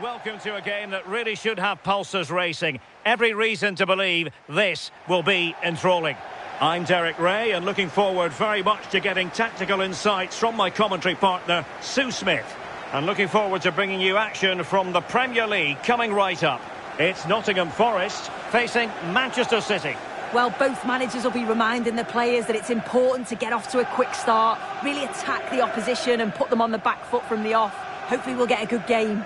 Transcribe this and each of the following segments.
welcome to a game that really should have pulses racing. Every reason to believe this will be enthralling. I'm Derek Ray and looking forward very much to getting tactical insights from my commentary partner, Sue Smith. And looking forward to bringing you action from the Premier League coming right up. It's Nottingham Forest facing Manchester City. Well, both managers will be reminding the players that it's important to get off to a quick start, really attack the opposition and put them on the back foot from the off. Hopefully we'll get a good game.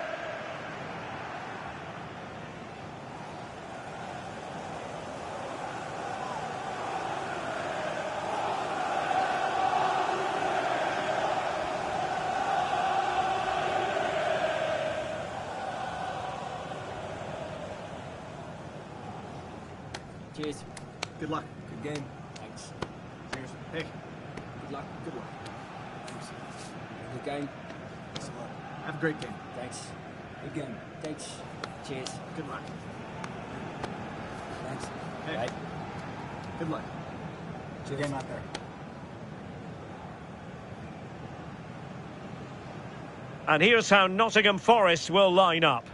Cheers. Good luck. Good game. Thanks. Cheers. Hey. Good luck. Good luck. Thanks. Good game. Thanks a lot. Have a great game. Thanks. Good game. Thanks. Cheers. Good luck. Thanks. Hey. Right. Good luck. Cheers. Game out there. And here's how Nottingham Forest will line up.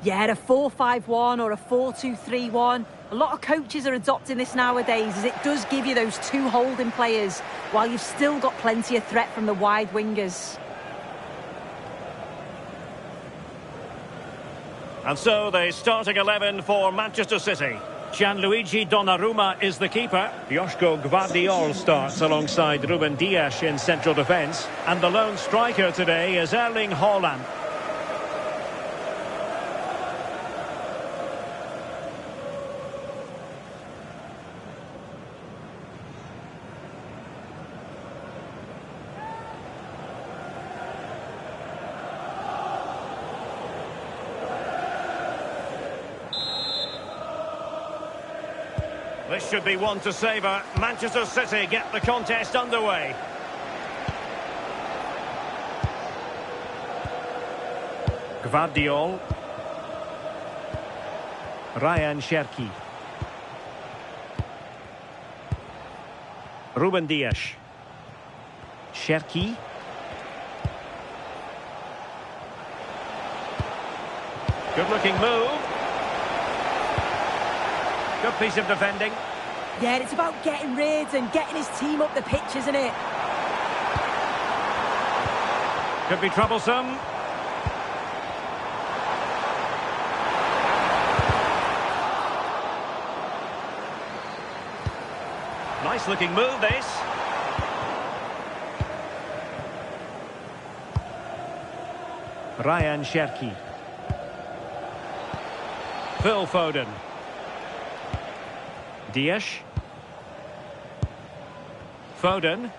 Yeah, a 4-5-1 or a 4-2-3-1. A lot of coaches are adopting this nowadays as it does give you those two holding players while you've still got plenty of threat from the wide wingers. And so the starting 11 for Manchester City. Gianluigi Donnarumma is the keeper. Joško Gvardiol starts alongside Ruben Dias in central defence. And the lone striker today is Erling Haaland. This should be one to savour. Manchester City get the contest underway. Gvardiol. Ryan Cherki. Ruben Dias. Cherki. Good looking move. Good piece of defending. Yeah, it's about getting rid and getting his team up the pitch, isn't it? Could be troublesome. Nice looking move, this. Ryan Cherki. Phil Foden. Dias. Foden.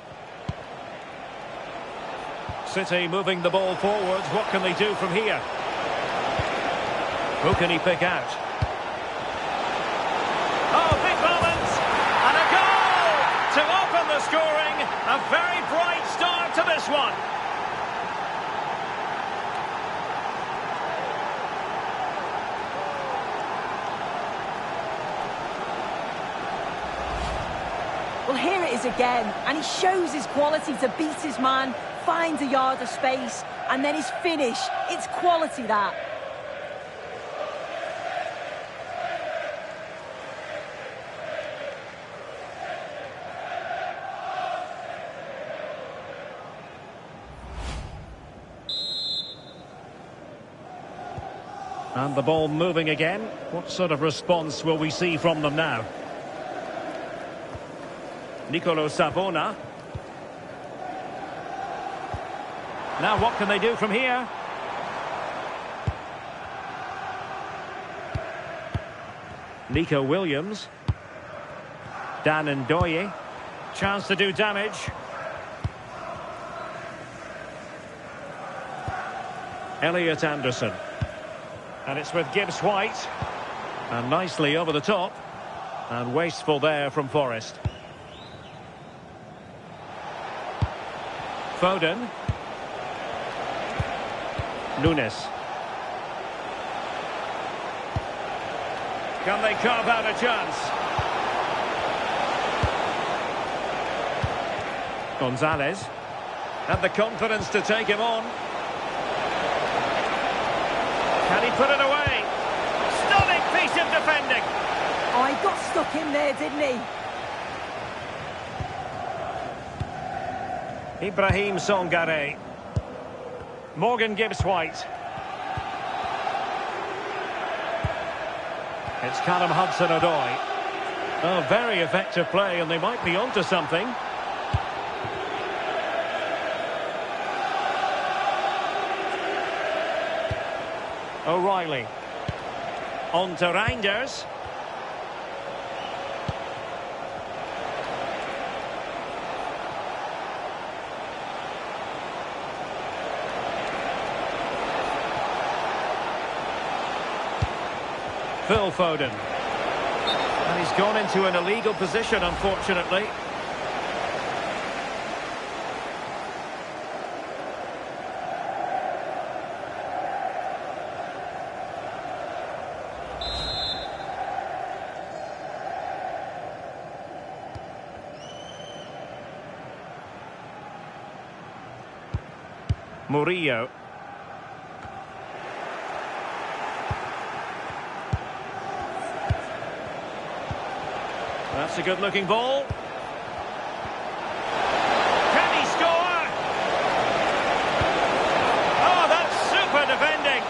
City moving the ball forwards. What can they do from here? Who can he pick out? Oh, big moment! And a goal to open the scoring. A very bright start to this one. Well, here it is again, and he shows his quality to beat his man, finds a yard of space, and then his finish. It's quality, that. And the ball moving again. What sort of response will we see from them now? Nicolo Savona. Now what can they do from here? Nico Williams. Dan Ndoye. Chance to do damage. Elliot Anderson. And it's with Gibbs-White. And nicely over the top. And wasteful there from Forest. Foden. Nunes. Can they carve out a chance? Gonzalez. Had the confidence to take him on. Can he he put it away? Stunning piece of defending. Oh, he got stuck in there, didn't he? Ibrahim Songare. Morgan Gibbs-White. It's Callum Hudson-Odoi. Oh, very effective play, and they might be onto something. O'Reilly. On to Reinders. Phil Foden. And he's gone into an illegal position, unfortunately. Murillo. That's a good-looking ball. Can he score? Oh, that's super defending.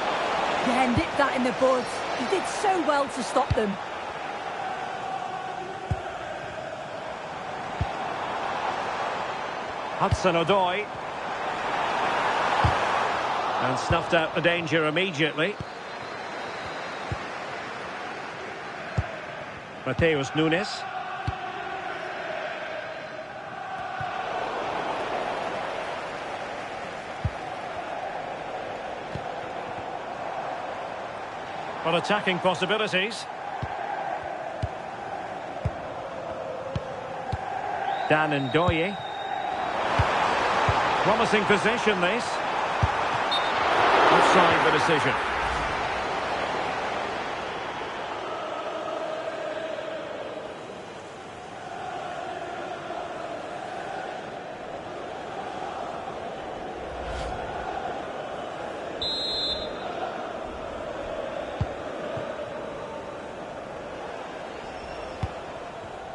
Yeah, nipped that in the bud. He did so well to stop them. Hudson-Odoi. And snuffed out the danger immediately. Mateus Nunes. Well, attacking possibilities. Dan Ndoye. Promising possession, this. Offside the decision.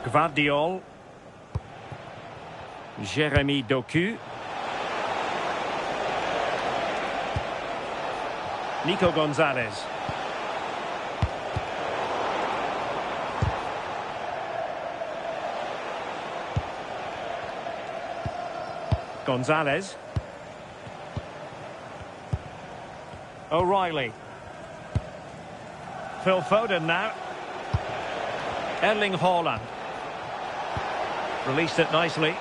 Gvardiol. Jérémy Doku. Nico Gonzalez. Gonzalez. O'Reilly. Phil Foden now. Erling Haaland. Released it nicely.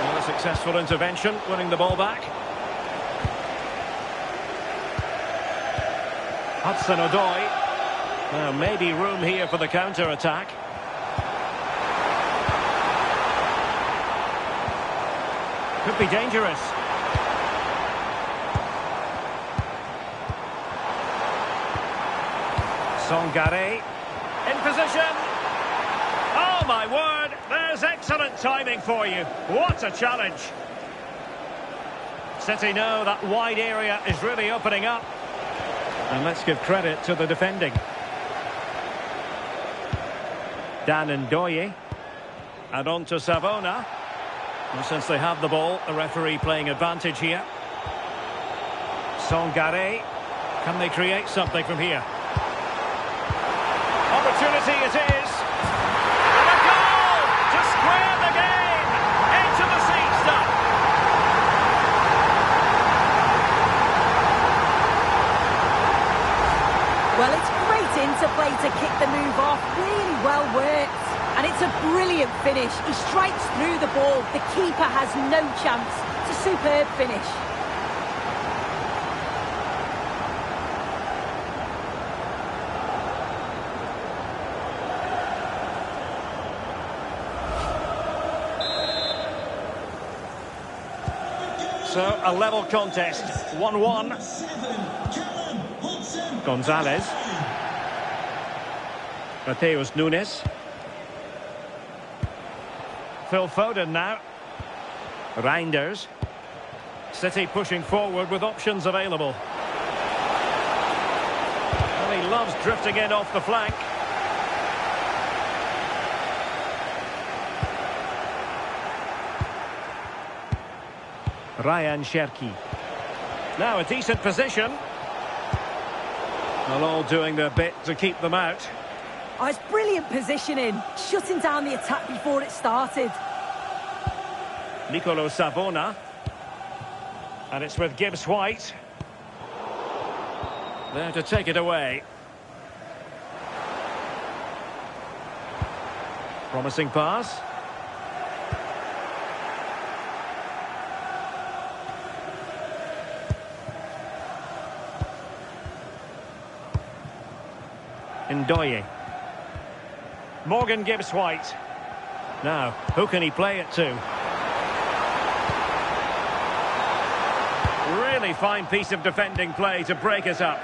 And a successful intervention, winning the ball back. Hudson-Odoi. Maybe room here for the counter-attack. Could be dangerous. Songare. In position. Oh, my word. There's excellent timing for you. What a challenge. City know that wide area is really opening up. And let's give credit to the defending. Dan Ndoye. And on to Savona. And since they have the ball, the referee playing advantage here. Songare. Can they create something from here? Opportunity it is. And a goal to square the game. Into the seat stuff. Well, it's great interplay to kick the move off. Really well worked. And it's a brilliant finish. He strikes through the ball. The keeper has no chance. It's a superb finish. So, a level contest. 1-1. Gonzalez. Mateus Nunes. Phil Foden now. Reinders. City pushing forward with options available. Well, he loves drifting in off the flank. Ryan Cherki. Now a decent position. Well, all doing their bit to keep them out. Oh, it's brilliant positioning, shutting down the attack before it started. Nicolo Savona. And it's with Gibbs-White. There to take it away. Promising pass. Ndoye. Morgan Gibbs-White. Now, who can he play it to? Really fine piece of defending play to break us up.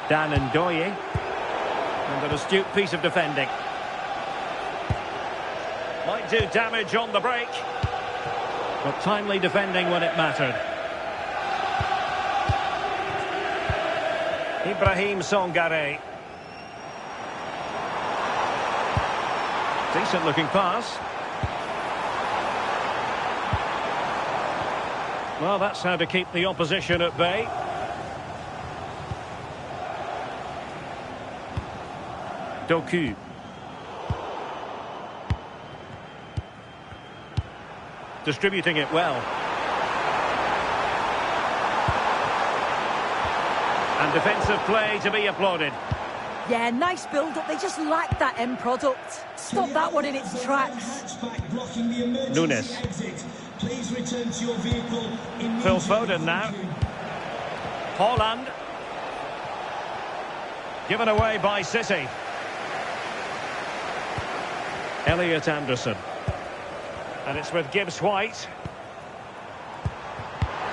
Dan Ndoye. And an astute piece of defending. Might do damage on the break. But timely defending when it mattered. Ibrahim Songare. Decent looking pass. Well, that's how to keep the opposition at bay. Doku. Distributing it well. And defensive play to be applauded. Yeah, nice build-up. They just lack that end product. Stop that one in its tracks. Nunes. Phil Foden now. Haaland. Given away by City. Elliot Anderson. And it's with Gibbs-White.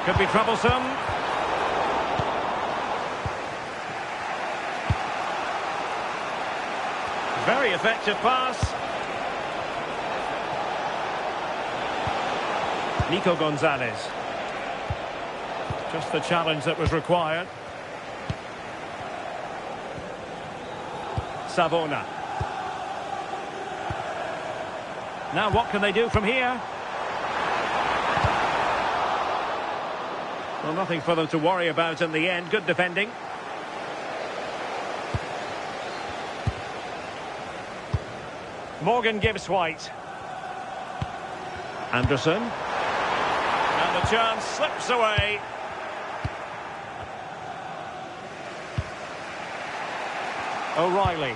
Could be troublesome. Very effective pass. Nico Gonzalez. Just the challenge that was required. Savona. Now what can they do from here? Well, nothing for them to worry about in the end. Good defending. Morgan Gibbs-White. Anderson. And the chance slips away. O'Reilly.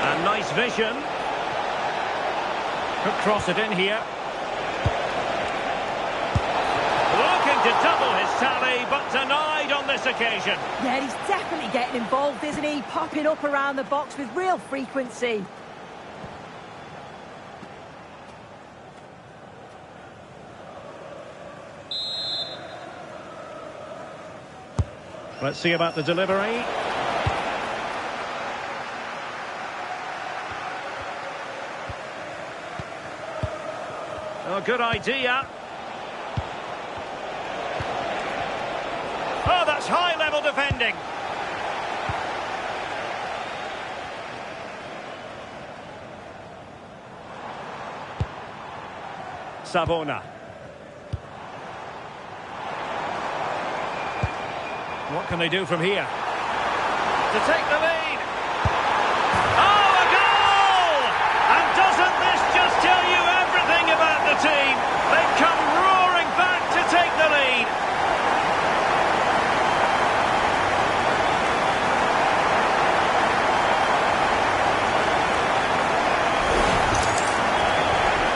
And nice vision. Could cross it in here. Looking to double his tally, but denied on this occasion. Yeah, he's definitely getting involved, isn't he? Popping up around the box with real frequency. Let's see about the delivery. Oh, good idea. Oh, that's high-level defending. Savona. What can they do from here? To take the lead. Oh, a goal! And doesn't this just tell you everything about the team? They've come roaring back to take the lead.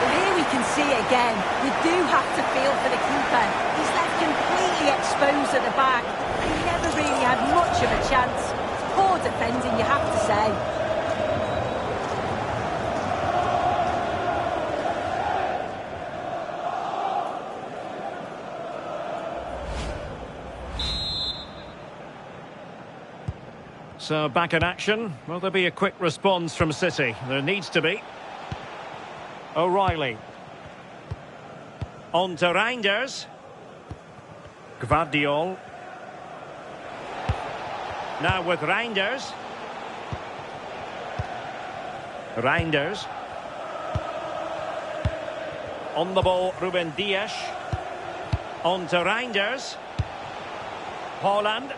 Well, here we can see it again. You do have to feel for the keeper. He's left completely exposed at the back. He never really had much of a chance. Poor defending, you have to say. So back in action. Will there be a quick response from City? There needs to be. O'Reilly. On to Reinders. Gvardiol. Now with Reinders. Reinders. On the ball, Ruben Dias. On to Reinders. Haaland.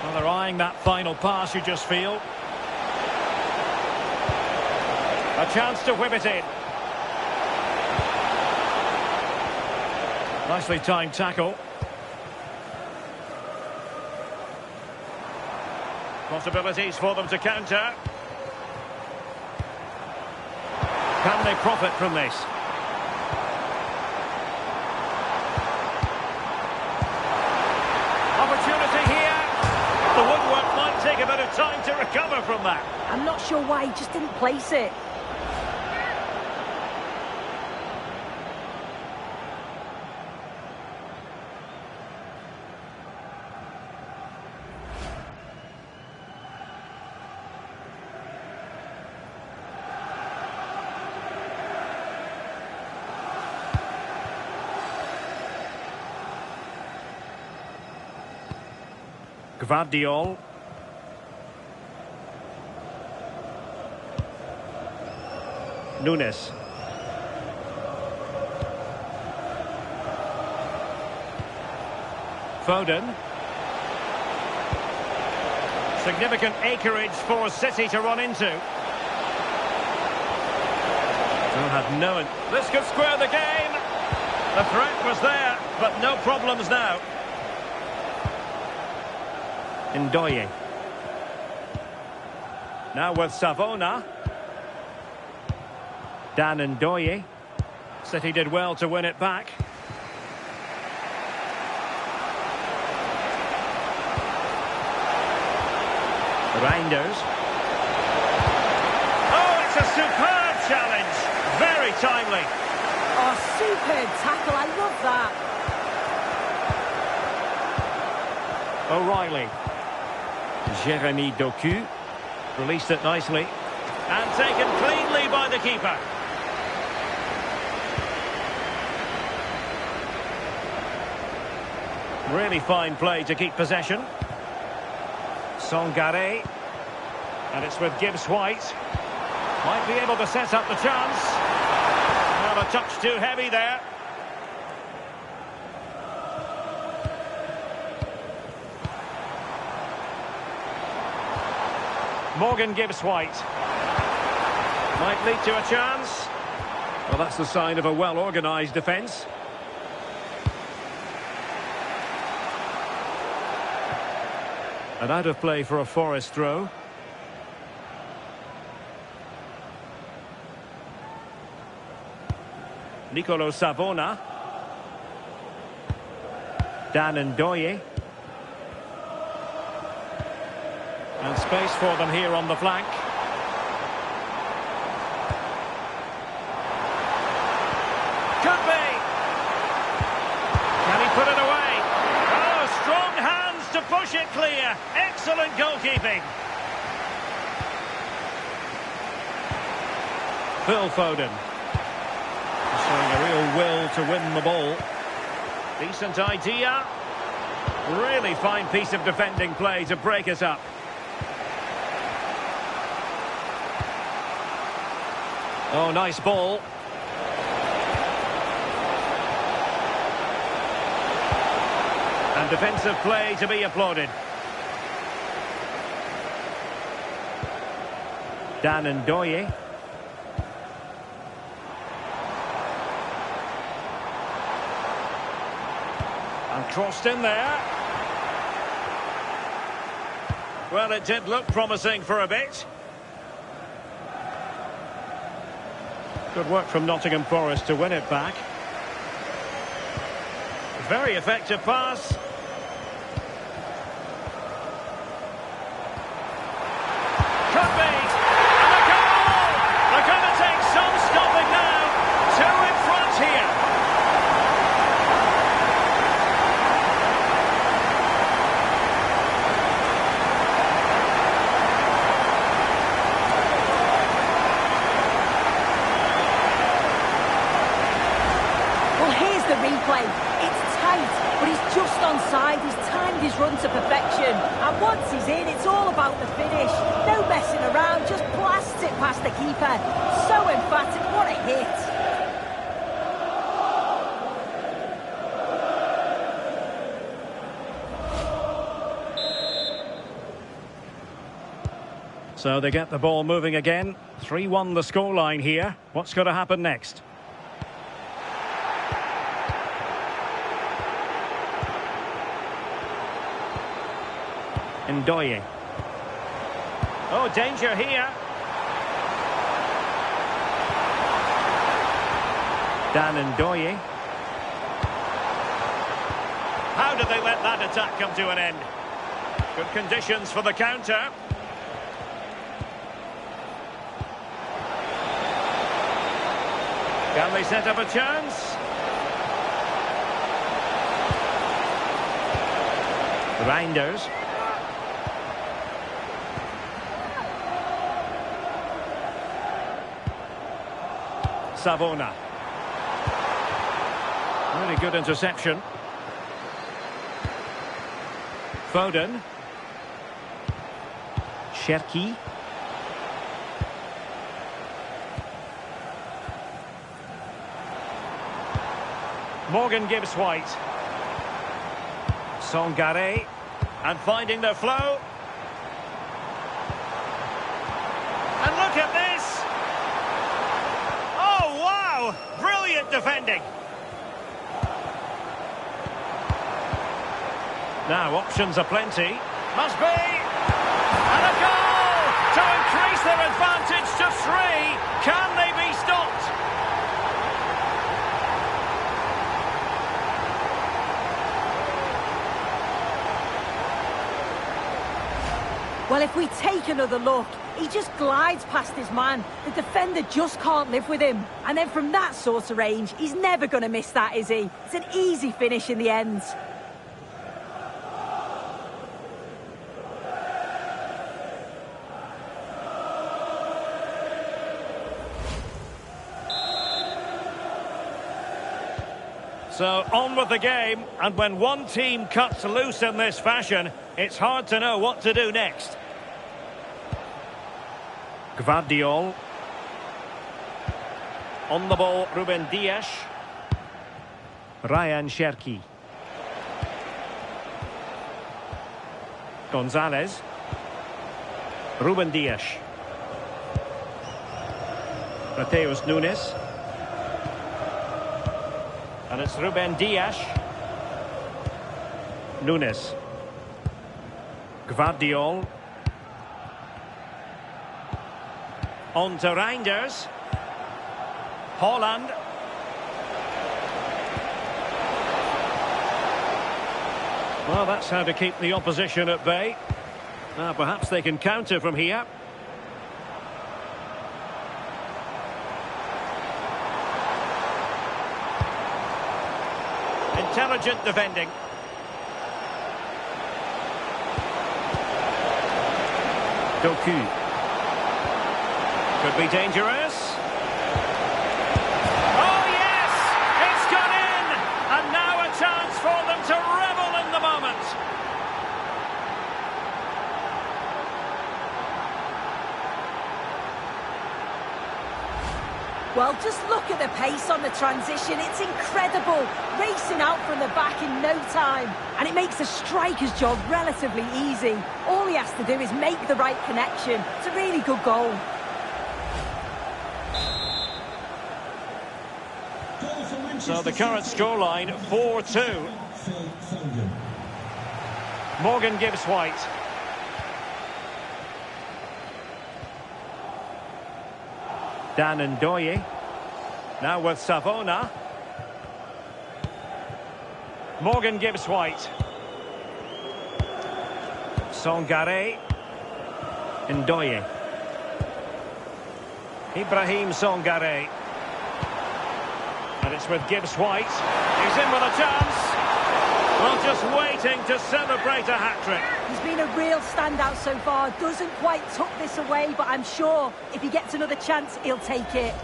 Well, they're eyeing that final pass, you just feel. A chance to whip it in. Nicely timed tackle. Possibilities for them to counter. Can they profit from this? Opportunity here. The woodwork might take a bit of time to recover from that. I'm not sure why he just didn't place it. Gvardiol. Nunes. Foden. Significant acreage for City to run into. Don't have known. This could square the game. The threat was there, but no problems now. Ndoye. Now with Savona. Dan Ndoye. City did well to win it back. Reinders. Oh, it's a superb challenge. Very timely. Oh, superb tackle. I love that. O'Reilly. Jeremy Doku. Released it nicely. And taken cleanly by the keeper. Really fine play to keep possession. Sangare. And it's with Gibbs-White. Might be able to set up the chance. Well, a touch too heavy there. Morgan Gibbs-White. Might lead to a chance. Well, that's the sign of a well-organised defence. And out of play for a Forest throw. Nicolo Savona. Dan Ndoye. And space for them here on the flank. Could be. Can he put it away? Oh, strong hands to push it clear. Excellent goalkeeping. Phil Foden. Showing a real will to win the ball. Decent idea. Really fine piece of defending play to break us up. Oh, nice ball. And defensive play to be applauded. Dan Ndoye. And crossed in there. Well, it did look promising for a bit. Good work from Nottingham Forest to win it back. Very effective pass. Could be. And a goal! They're going to take some stopping now. Two in front here. but he's just onside. He's timed his run to perfection. And once he's in, it's all about the finish. No messing around, just blasts it past the keeper. So emphatic, what a hit. So they get the ball moving again. 3-1 the scoreline here. What's going to happen next? Ndoye. Oh, danger here. Dan Ndoye. How did they let that attack come to an end? Good conditions for the counter. Can they set up a chance? Reinders. Savona. Really good interception. Foden. Cherki. Morgan Gibbs-White. Sangare. And finding the flow. And look at this! Oh, wow! Brilliant defending. Now, options aplenty. Must be! And a goal! To increase their advantage to 3. Can they be stopped? Well, if we take another look, he just glides past his man. The defender just can't live with him. And then from that sort of range, he's never going to miss that, is he? It's an easy finish in the end. So on with the game, and when one team cuts loose in this fashion, it's hard to know what to do next. Gvardiol. On the ball, Ruben Dias. Ryan Cherki. Gonzalez. Ruben Dias. Mateus Nunes. And it's Ruben Dias. Nunes. Gvardiol. On to Reinders. Haaland. Well, that's how to keep the opposition at bay. Now, perhaps they can counter from here. Intelligent defending. Doku. Could be dangerous. Oh, yes! It's gone in! And now a chance for them to revel in the moment. Well, just look at the pace on the transition. It's incredible. Racing out from the back in no time. And it makes the striker's job relatively easy. All he has to do is make the right connection. It's a really good goal. So the current scoreline, 4-2. Morgan Gibbs-White. Dan Ndoye. Now with Savona. Morgan Gibbs-White. Sangare. Ndoye. Ibrahim Sangare. And it's with Gibbs-White. He's in with a chance. Well, just waiting to celebrate a hat-trick. He's been a real standout so far. Doesn't quite tuck this away, but I'm sure if he gets another chance, he'll take it.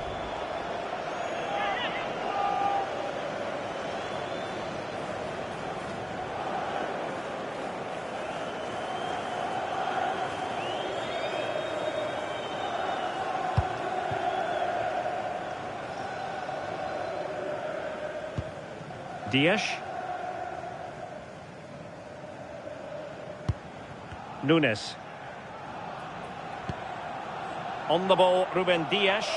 Dias. Nunes. On the ball, Ruben Dias.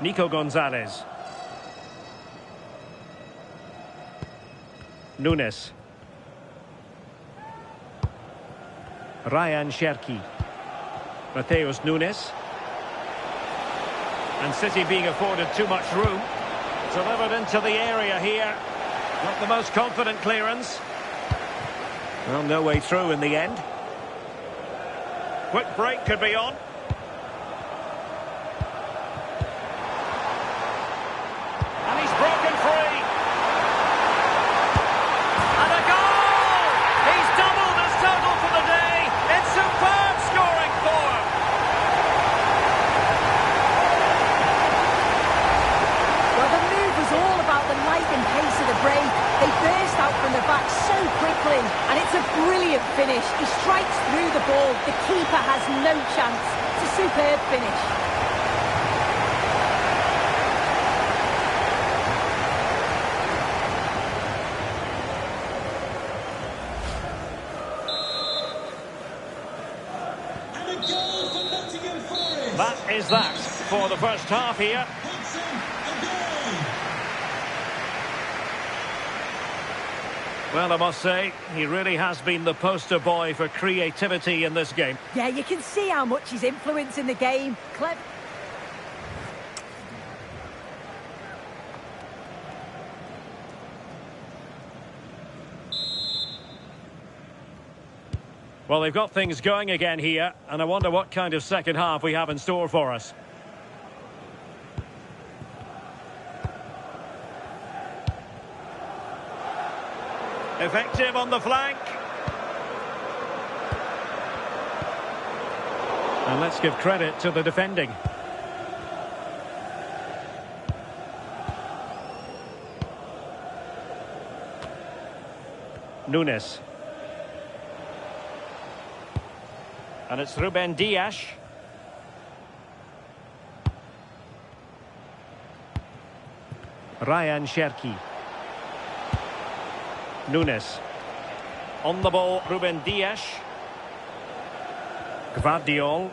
Nico Gonzalez. Nunes. Ryan Cherki. Mateus Nunes. And City being afforded too much room. Delivered into the area here. Not the most confident clearance. Well, no way through in the end. Quick break could be on. And he's broken free. And a goal! He's doubled his total for the day. It's superb scoring form. Well, the move was all about the lightning pace of the break. They burst out from the back so quickly, and it's a brilliant finish. He strikes through the ball. The keeper has no chance. It's a superb finish. And a goal for Nottingham Forest. That is that for the first half here. Hudson-Odoi. Well, I must say, he really has been the poster boy for creativity in this game. Yeah, you can see how much he's influencing the game. Clever. Well, they've got things going again here, and I wonder what kind of second half we have in store for us. Effective on the flank. And let's give credit to the defending. Nunes. And it's Ruben Dias. Ryan Cherki. Nunes. On the ball, Ruben Dias. Gvardiol.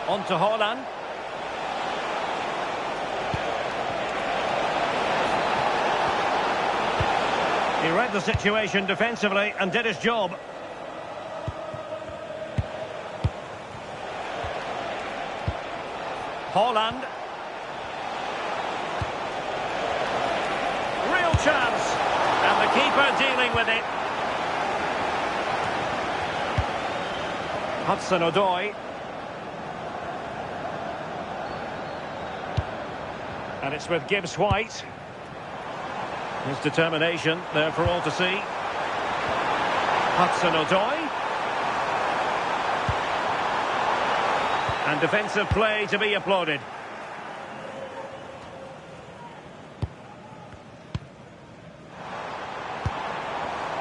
On to Haaland. He read the situation defensively and did his job. Haaland. Real chance. And the keeper dealing with it. Hudson-Odoi. And it's with Gibbs-White. His determination there for all to see. Hudson-Odoi. And defensive play to be applauded.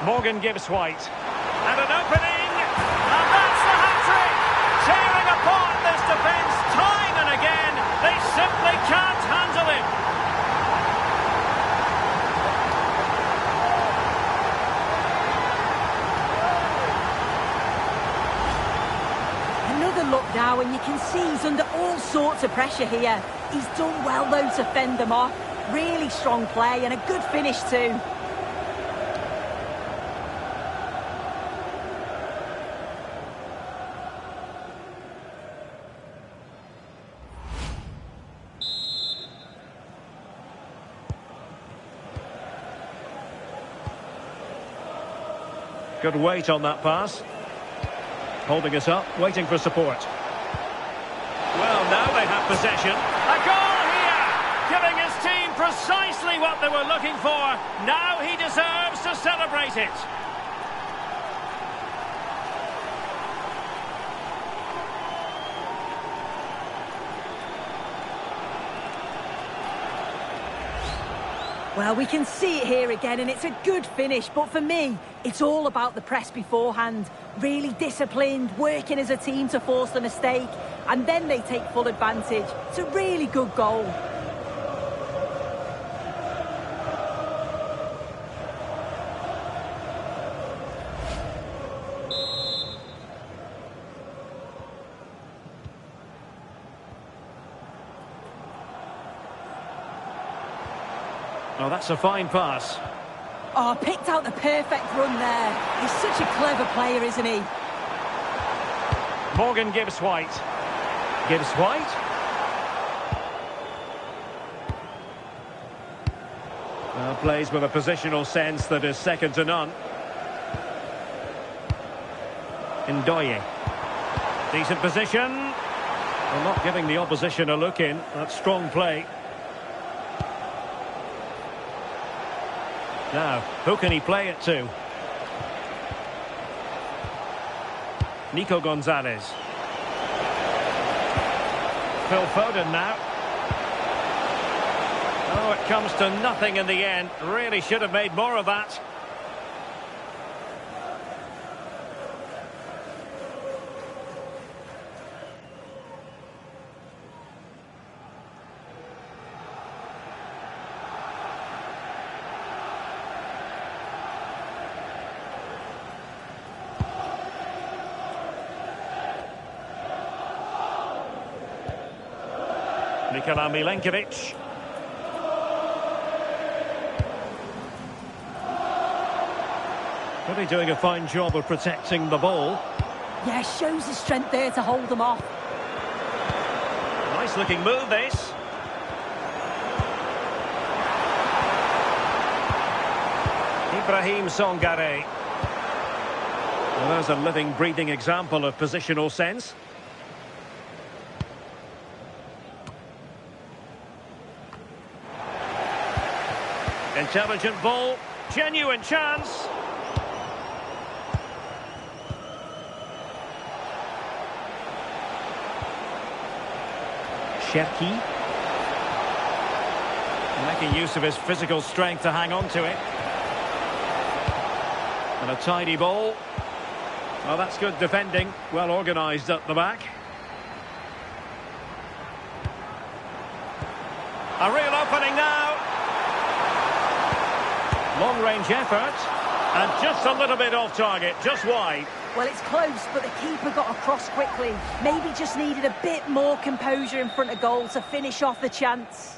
Morgan Gibbs-White. And an opening! And that's the hat-trick! Tearing apart this defence time and again. They simply can't handle him. Another look now, and you can see he's under all sorts of pressure here. He's done well, though, to fend them off. Really strong play and a good finish, too. Good weight on that pass. Holding us up, waiting for support. Well, now they have possession. A goal here! Giving his team precisely what they were looking for. Now he deserves to celebrate it. Well, we can see it here again, and it's a good finish. But for me, it's all about the press beforehand. Really disciplined, working as a team to force the mistake. And then they take full advantage. It's a really good goal. Oh, that's a fine pass. Oh, picked out the perfect run there. He's such a clever player, isn't he? Morgan Gibbs-White. Gibbs-White. Well, plays with a positional sense that is second to none. Ndoye. Decent position. Well, not giving the opposition a look in. That's strong play. Now, who can he play it to? Nico Gonzalez. Phil Foden now. Oh, it comes to nothing in the end. Really should have made more of that. Nikola Milenkovic. Really doing a fine job of protecting the ball. Yeah, shows his strength there to hold them off. Nice looking move, this. Ibrahim Songare. Well, there's a living, breathing example of positional sense. Intelligent ball, genuine chance. Cherki. Making use of his physical strength to hang on to it. And a tidy ball. Well, that's good defending. Well organised at the back. A real opening now. Long-range effort, and just a little bit off target, just wide. Well, it's close, but the keeper got across quickly. Maybe just needed a bit more composure in front of goal to finish off the chance.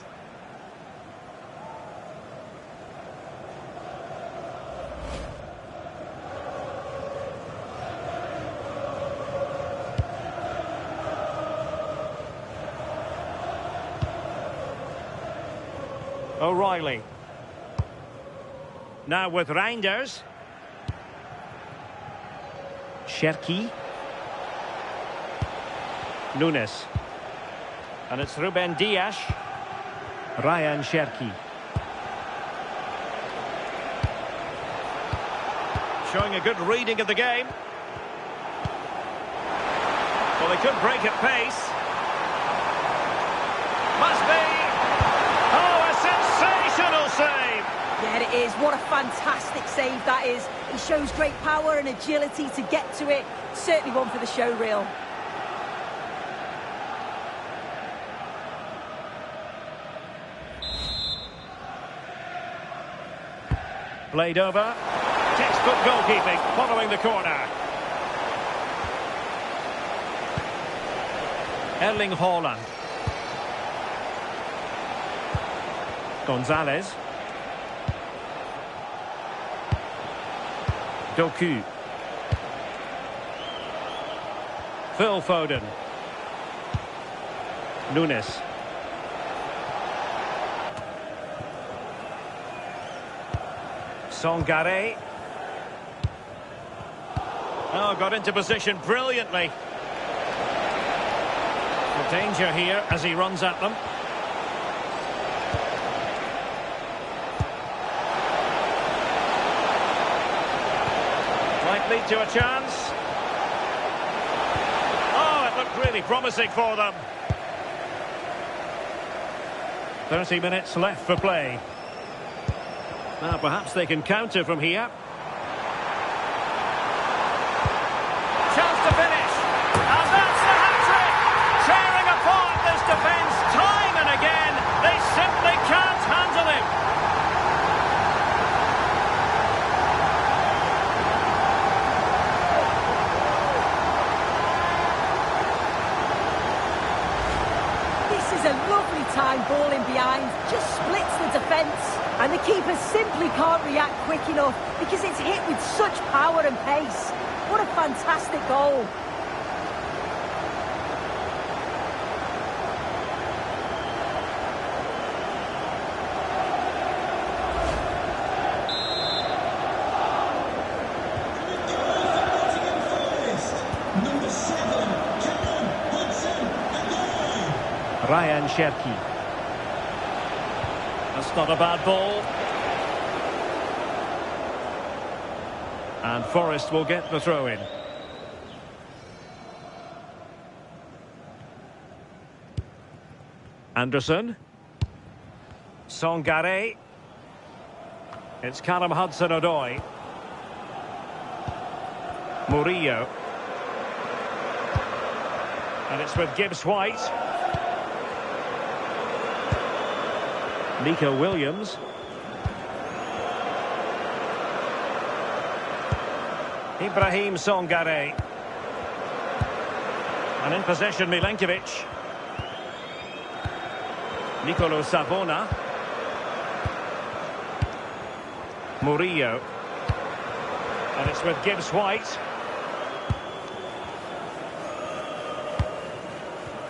O'Reilly. Now with Reinders. Cherki. Nunes. And it's Ruben Dias. Ryan Cherki. Showing a good reading of the game. Well, they could break at pace. Must be. Oh, a sensational save. Yeah, it is. What a fantastic save that is. He shows great power and agility to get to it. Certainly one for the show reel. Played over. Textbook goalkeeping following the corner. Erling Haaland. Gonzalez. Doku. Phil Foden. Nunes. Songare. Oh, got into position brilliantly. The danger here as he runs at them. Might lead to a chance. Oh, it looked really promising for them. 30 minutes left for play. Now perhaps they can counter from here. Chance to finish. And that's the hat-trick! Tearing apart this defence time and again. They simply can't handle him. This is a lovely time ball in behind. Just splits the defence. And the keeper simply can't react quick enough because it's hit with such power and pace. What a fantastic goal. Nottingham Forest. Number 7, Hudson-Odoi. Ryan Cherki. That's not a bad ball. And Forest will get the throw in. Anderson. Songare. It's Callum Hudson-Odoi. Murillo. And it's with Gibbs-White. Nico Williams. Ibrahim Songare. And in possession, Milenkovic. Nicolo Savona. Murillo. And it's with Gibbs-White.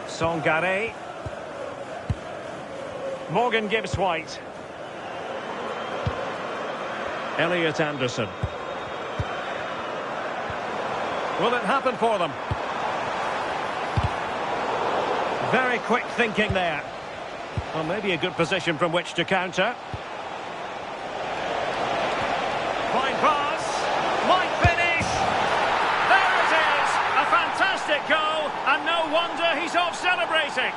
Songare. Morgan Gibbs-White. Elliot Anderson. Will it happen for them? Very quick thinking there. Well, maybe a good position from which to counter. Fine pass. Might finish. There it is. A fantastic goal. And no wonder he's off celebrating.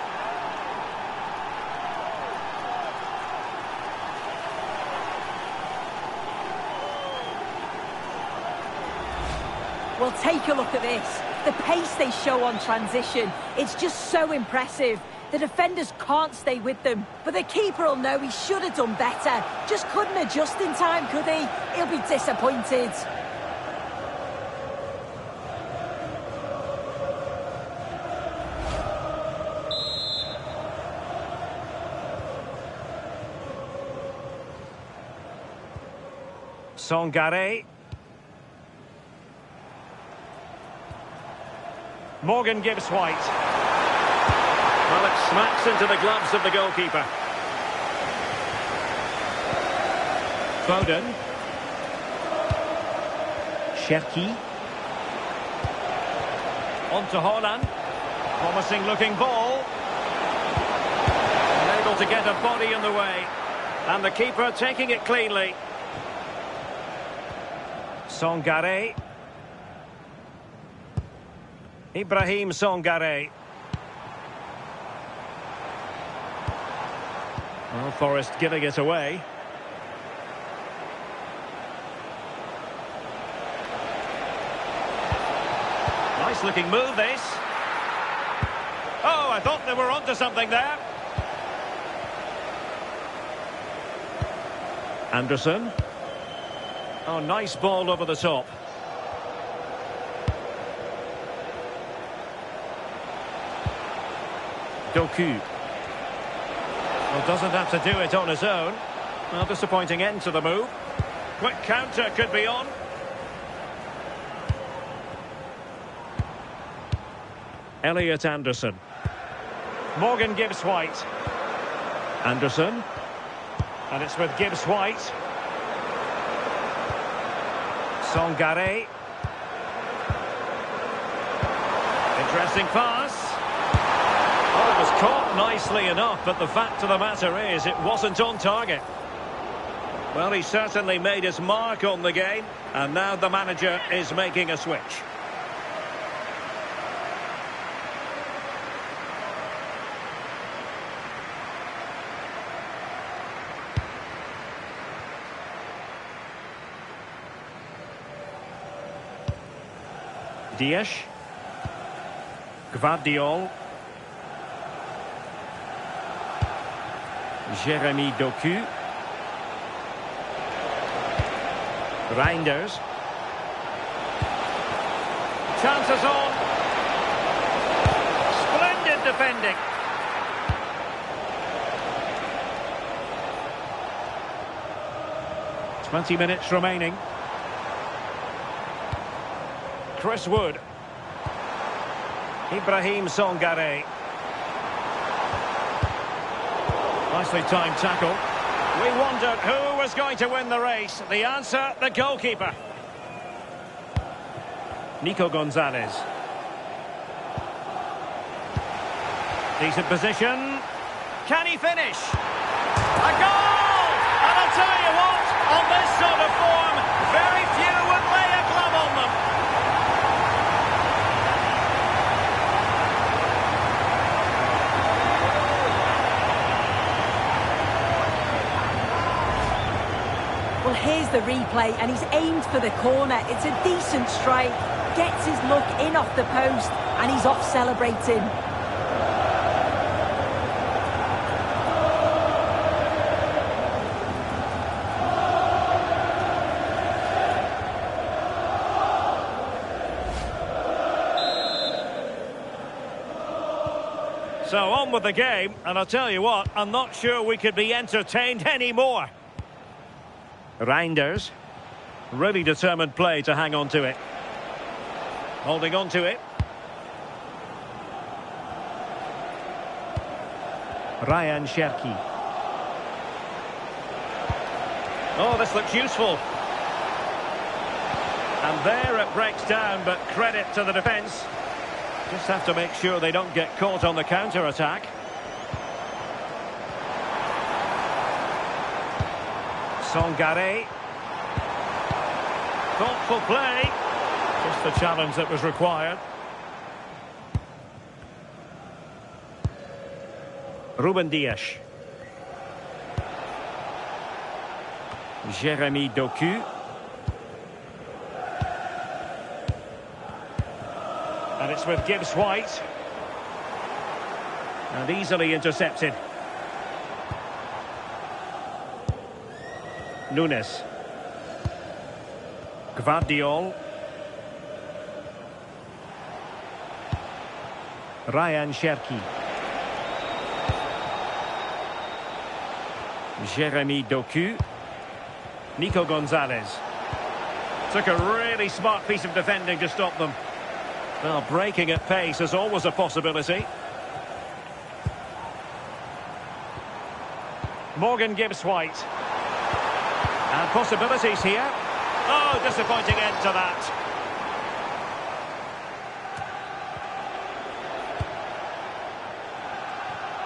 Well, take a look at this. The pace they show on transition, it's just so impressive. The defenders can't stay with them, but the keeper will know he should have done better. Just couldn't adjust in time, could he? He'll be disappointed. Songare. Morgan Gibbs-White. Well, it smacks into the gloves of the goalkeeper. Foden. Cherki. On to Haaland. Promising looking ball. Unable to get a body in the way. And the keeper taking it cleanly. Songare. Ibrahim Songare. Well, Forest giving it away. Nice looking move this. Oh, I thought they were onto something there. Anderson. Oh, nice ball over the top. Doku. Well, doesn't have to do it on his own. Well, disappointing end to the move. Quick counter could be on. Elliot Anderson. Morgan Gibbs-White. Anderson. And it's with Gibbs-White. Songare. Interesting pass. Oh, it was caught nicely enough, but the fact of the matter is it wasn't on target. Well, he certainly made his mark on the game, and now the manager is making a switch. Dias. Gvardiol. Jeremy Doku. Reinders. Chances on. Splendid defending. Twenty minutes remaining. Chris Wood. Ibrahim Songare. Nicely timed tackle. We wondered who was going to win the race. The answer, the goalkeeper. Nico Gonzalez. Decent position. Can he finish? A goal! And I'll tell you what, on this sort of form, very few would lay a glove on them. Well, here's the replay, and he's aimed for the corner. It's a decent strike, gets his look in off the post, and he's off celebrating. So on with the game, and I'll tell you what, I'm not sure we could be entertained anymore. Reinders. Really determined play to hang on to it. Holding on to it. Ryan Cherki. Oh, this looks useful. And there it breaks down, but credit to the defence. Just have to make sure they don't get caught on the counter-attack. Songare. Thoughtful play. Just the challenge that was required. Ruben Dias. Jeremy Doku. And it's with Gibbs-White. And easily intercepted. Nunes. Gvardiol. Ryan Cherki. Jeremy Doku. Nico Gonzalez. Took a really smart piece of defending to stop them. Well, breaking at pace is always a possibility. Morgan Gibbs-White. And possibilities here. Oh, disappointing end to that.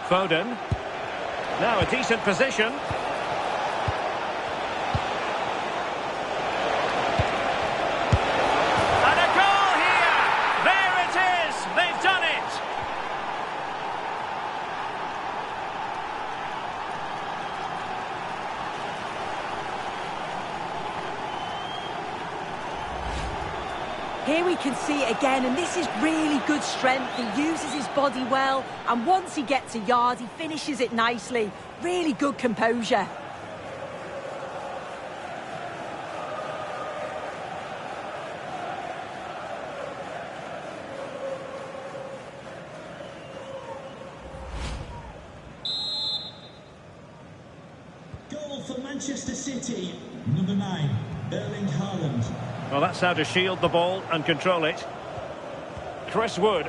Foden. Now a decent position. And a goal here! There it is! They've done it! Here we can see it again, and this is really good strength. He uses his body well, and once he gets a yard, he finishes it nicely. Really good composure. Goal for Manchester City, number 9, Erling Haaland. Well, that's how to shield the ball and control it. Chris Wood.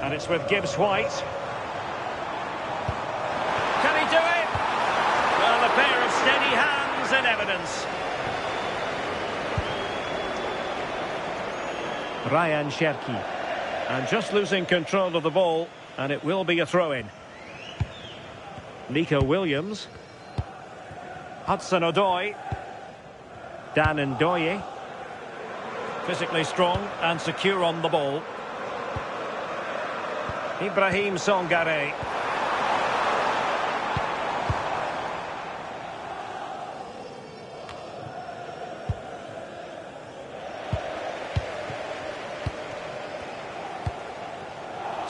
And it's with Gibbs-White. Can he do it? Well, a pair of steady hands in evidence. Ryan Cherki. And just losing control of the ball, and it will be a throw-in. Nico Williams. Hudson-Odoi. Dan Ndoye. Physically strong and secure on the ball. Ibrahim Songare.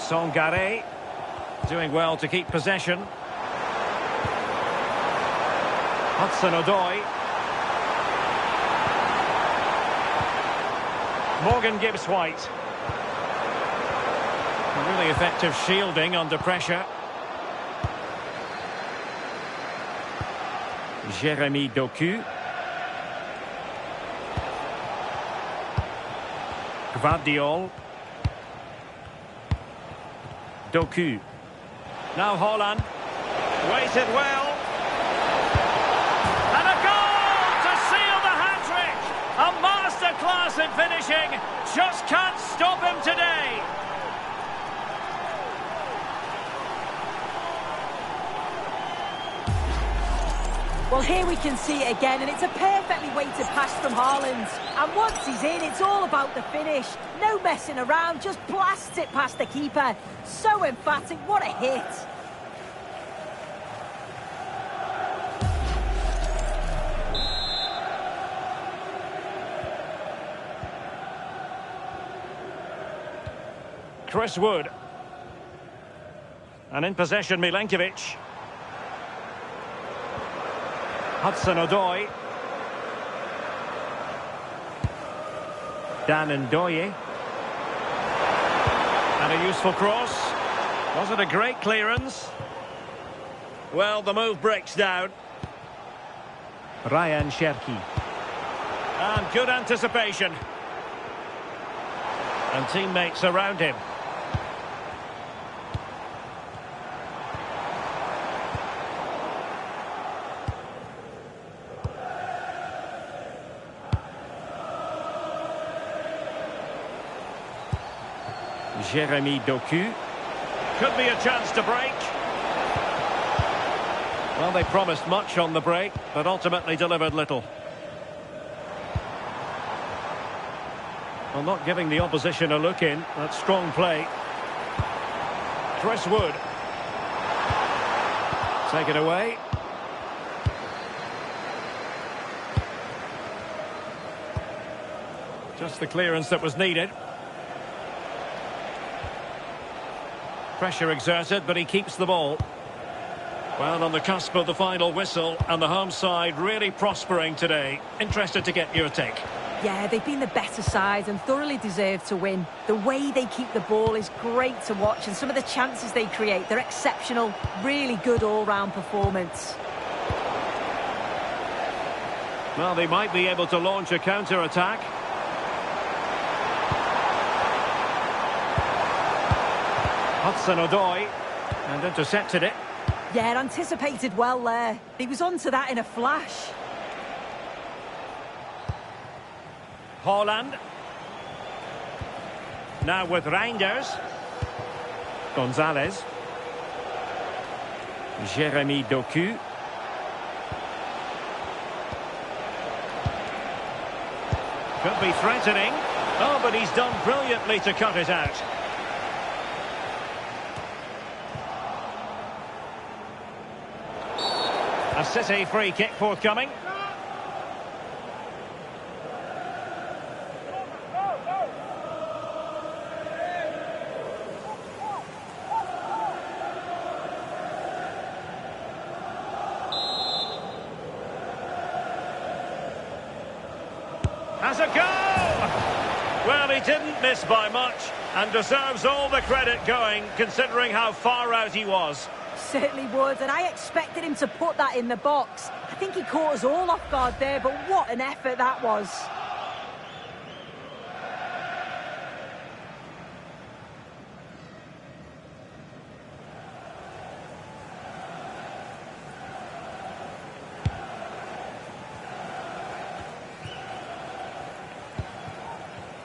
Sangare doing well to keep possession. Hudson-Odoi. Morgan Gibbs-White. Really effective shielding under pressure. Jeremy Doku. Gvardiol. Doku. Now Haaland. Waited well. And a goal to seal the hat-trick. A masterclass in finishing. Just can't stop him today. Well, here we can see it again, and it's a perfectly weighted pass from Haaland. And once he's in, it's all about the finish. No messing around, just blasts it past the keeper. So emphatic, what a hit. Chris Wood. And in possession, Milenkovic. Hudson-Odoi. Dan Ndoye. And a useful cross. Was it a great clearance? Well, the move breaks down. Ryan Cherki. And good anticipation. And teammates around him. Jeremy Doku. Could be a chance to break. Well, they promised much on the break, but ultimately delivered little. Well, not giving the opposition a look in. That's strong play. Chris Wood. Take it away. Just the clearance that was needed. Pressure exerted, but he keeps the ball. Well, on the cusp of the final whistle, and the home side really prospering today. Interested to get your take. Yeah, they've been the better side and thoroughly deserve to win. The way they keep the ball is great to watch, and some of the chances they create, they're exceptional. Really good all-round performance. Well, they might be able to launch a counter-attack. Hudson-Odoi, and intercepted it. Yeah, anticipated well there. He was onto that in a flash. Haaland. Now with Reinders. Gonzalez. Jeremy Doku. Could be threatening. Oh, but he's done brilliantly to cut it out. A City free kick forthcoming. Has a go! Well, he didn't miss by much and deserves all the credit going, considering how far out he was. Certainly would, and I expected him to put that in the box. I think he caught us all off guard there, but what an effort that was.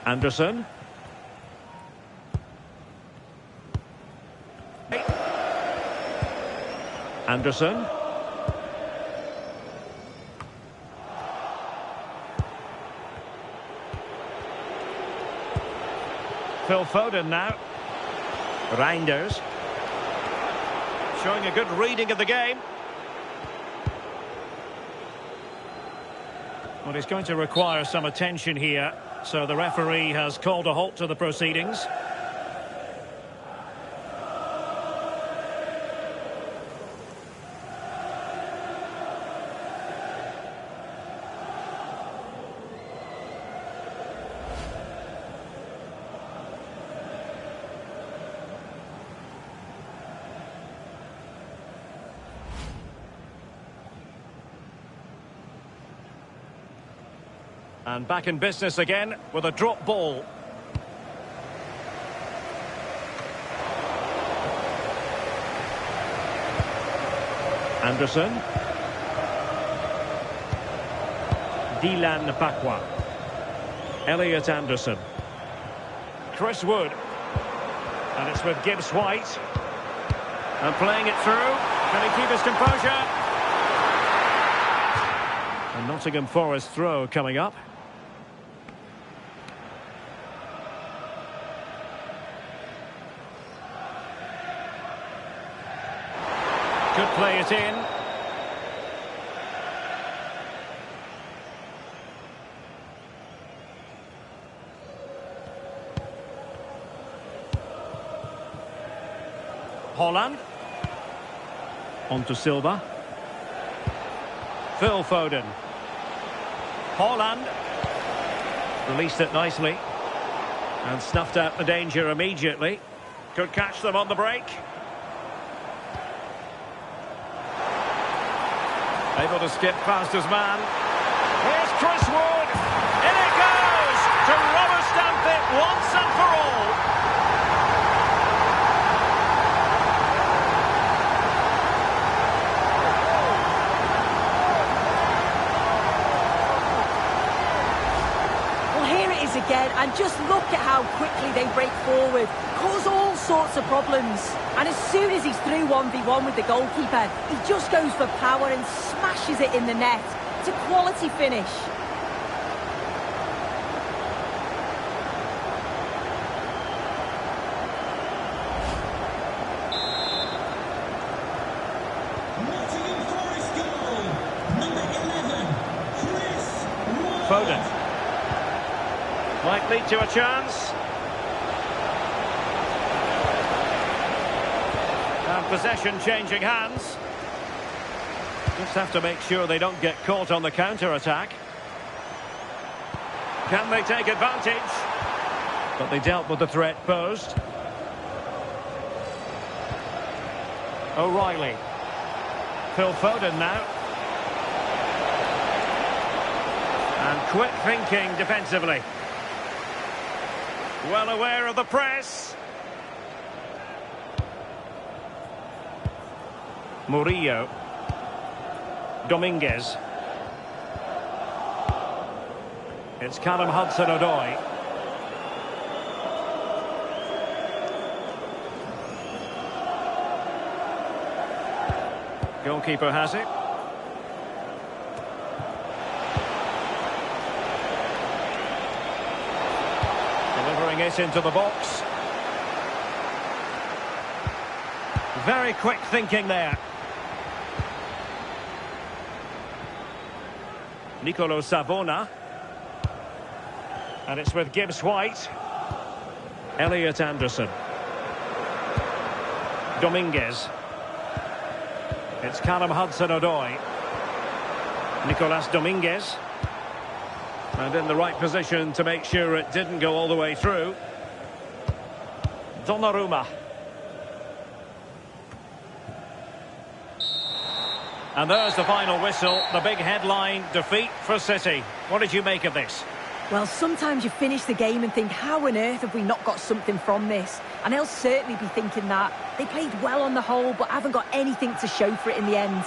Anderson. Anderson. Phil Foden now. Reinders. Showing a good reading of the game. Well, he's going to require some attention here, so the referee has called a halt to the proceedings. And back in business again with a drop ball. Anderson. Dylan Bakwa. Elliot Anderson. Chris Wood. And it's with Gibbs-White. And playing it through. Can he keep his composure? A Nottingham Forest throw coming up. Could play it in. Haaland. On to Silva. Phil Foden. Haaland. Released it nicely. And snuffed out the danger immediately. Could catch them on the break. Able to skip past his man. Here's Chris Wood. In it goes! To rubber stamp it once and for all. Well, here it is again, and just look at how quickly they break forward. Cause all sorts of problems. And as soon as he's through 1v1 with the goalkeeper, he just goes for power and smashes it in the net. It's a quality finish. Nottingham Forest goal. Number 11, Chris Wood. Foden. Might lead to a chance. And possession changing hands. Just have to make sure they don't get caught on the counter-attack. Can they take advantage? But they dealt with the threat posed. O'Reilly. Phil Foden now. And quick thinking defensively. Well aware of the press. Murillo. Dominguez. It's Callum Hudson-Odoi. Goalkeeper has it. Delivering it into the box. Very quick thinking there. Nicolo Savona. And it's with Gibbs-White. Elliot Anderson. Dominguez. It's Callum Hudson-Odoi. Nicolas Dominguez. And in the right position to make sure it didn't go all the way through. Donnarumma. And there's the final whistle, the big headline, defeat for City. What did you make of this? Well, sometimes you finish the game and think, how on earth have we not got something from this? And they'll certainly be thinking that. They played well on the whole, but haven't got anything to show for it in the end.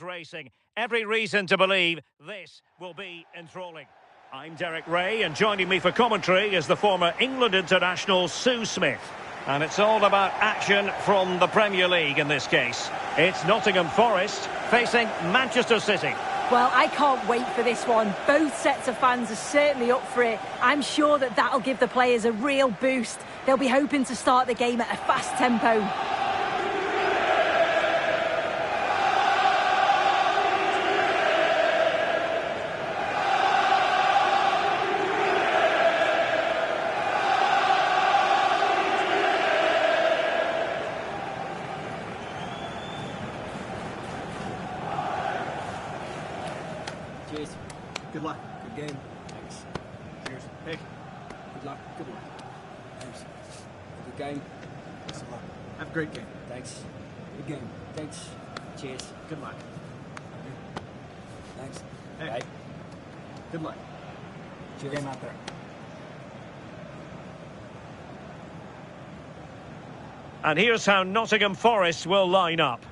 Racing, every reason to believe this will be enthralling. I'm Derek Ray, and joining me for commentary is the former England international Sue Smith. And it's all about action from the Premier League in this case. It's Nottingham Forest facing Manchester City. Well, I can't wait for this one. Both sets of fans are certainly up for it. I'm sure that that'll give the players a real boost. They'll be hoping to start the game at a fast tempo. Cheers. Good luck. Good game. Thanks. Cheers. Hey. Good luck. Good luck. Thanks. Good game. Best of luck. Have a great game. Thanks. Good game. Thanks. Cheers. Good luck. Thanks. Hey. Bye. Good luck. Good game out there. And here's how Nottingham Forest will line up.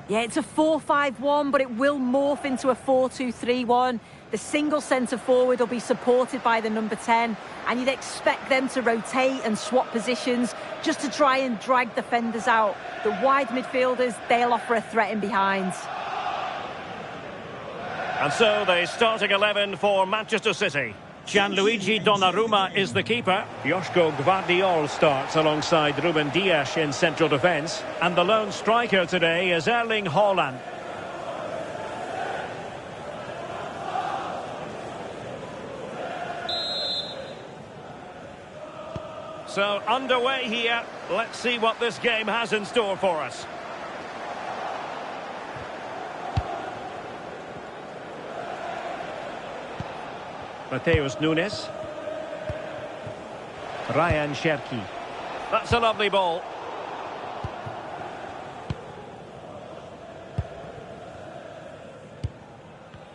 Yeah, it's a 4-5-1, but it will morph into a 4-2-3-1. The single centre-forward will be supported by the number 10, and you'd expect them to rotate and swap positions just to try and drag defenders out. The wide midfielders, they'll offer a threat in behind. And so the starting 11 for Manchester City. Gianluigi Donnarumma is the keeper. Joško Gvardiol starts alongside Ruben Dias in central defence. And the lone striker today is Erling Haaland. So underway here. Let's see what this game has in store for us. Mateus Nunes. Ryan Cherki. That's a lovely ball.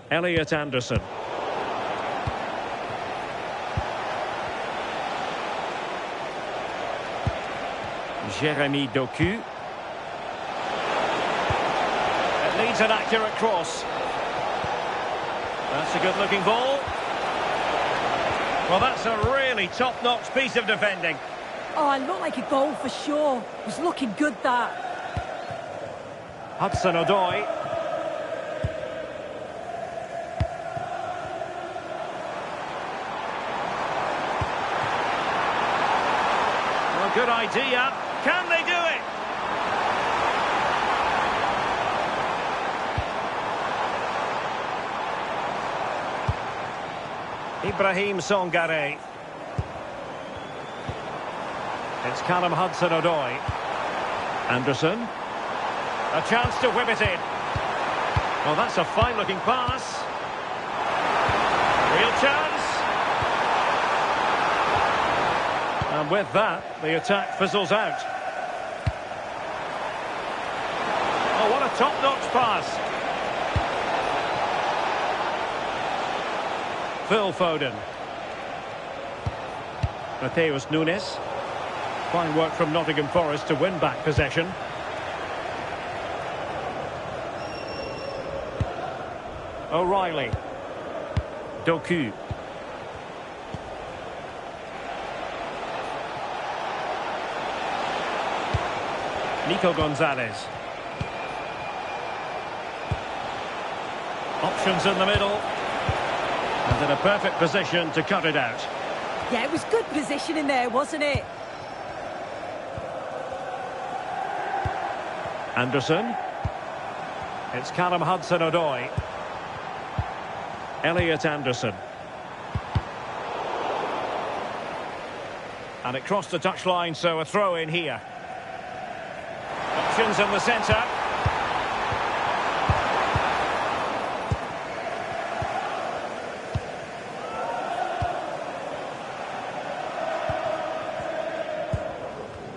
Elliot Anderson. Jeremy Doku. It needs an accurate cross. That's a good-looking ball. Well, that's a really top-notch piece of defending. Oh, it looked like a goal for sure. It was looking good, that. Hudson-Odoi. Well, good idea. Can they do it? Ibrahim Songare. It's Callum Hudson-Odoi. Anderson. A chance to whip it in. Well, that's a fine-looking pass. Real chance. And with that, the attack fizzles out. Oh, what a top-notch pass. Phil Foden. Mateus Nunes. Fine work from Nottingham Forest to win back possession. O'Reilly. Doku. Nico Gonzalez. Options in the middle. And in a perfect position to cut it out. Yeah, it was good positioning there, wasn't it? Anderson. It's Callum Hudson-Odoi. Elliot Anderson. And it crossed the touchline, so a throw in here. Options in the centre.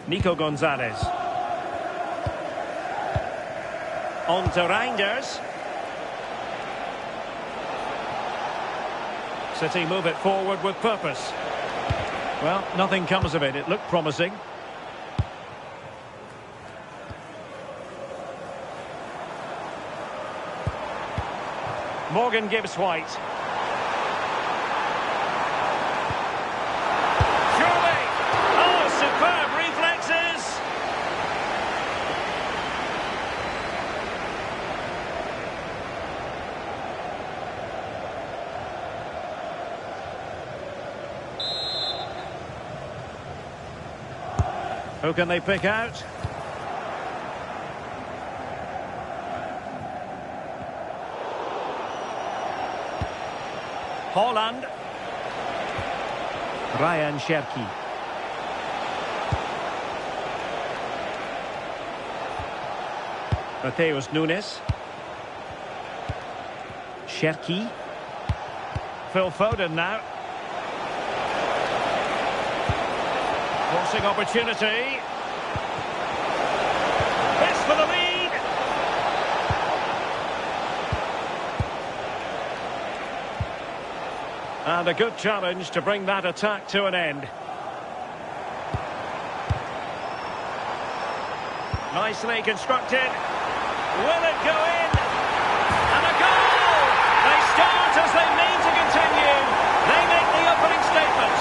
Nico Gonzalez. On to Reinders. City move it forward with purpose. Well, nothing comes of it. It looked promising. Morgan Gibbs-White. Surely! Oh, superb reflexes! Who can they pick out? Haaland. Ryan Cherki. Mateus Nunes. Cherki. Phil Foden now. Crossing opportunity. This for the lead. And a good challenge to bring that attack to an end. Nicely constructed. Will it go in? And a goal! They start as they mean to continue. They make the opening statement.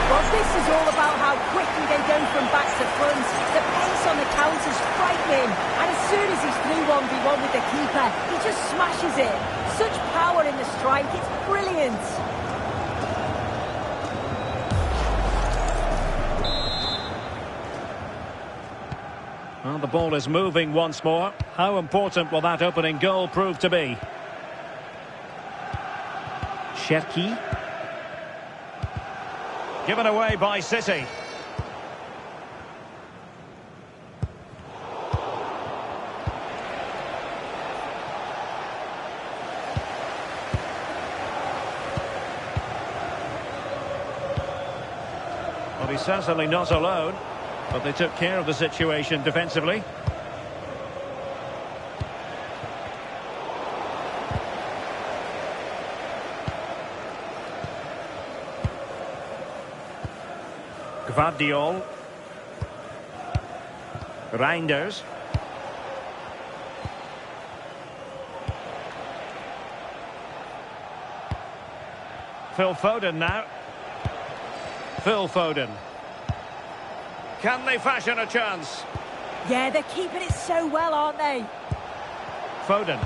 Well, this is all about how quickly they go from back to front. The pace on the counter's frightening. And as soon as he's through 1v1 with the keeper, he just smashes it. Such power in the strike, it's brilliant. Well, the ball is moving once more. How important will that opening goal prove to be? Cherki. Given away by City. Well, he's certainly not alone, but they took care of the situation defensively. Gvardiol. Reinders. Phil Foden now. Phil Foden. Can they fashion a chance? Yeah, they're keeping it so well, aren't they? Foden.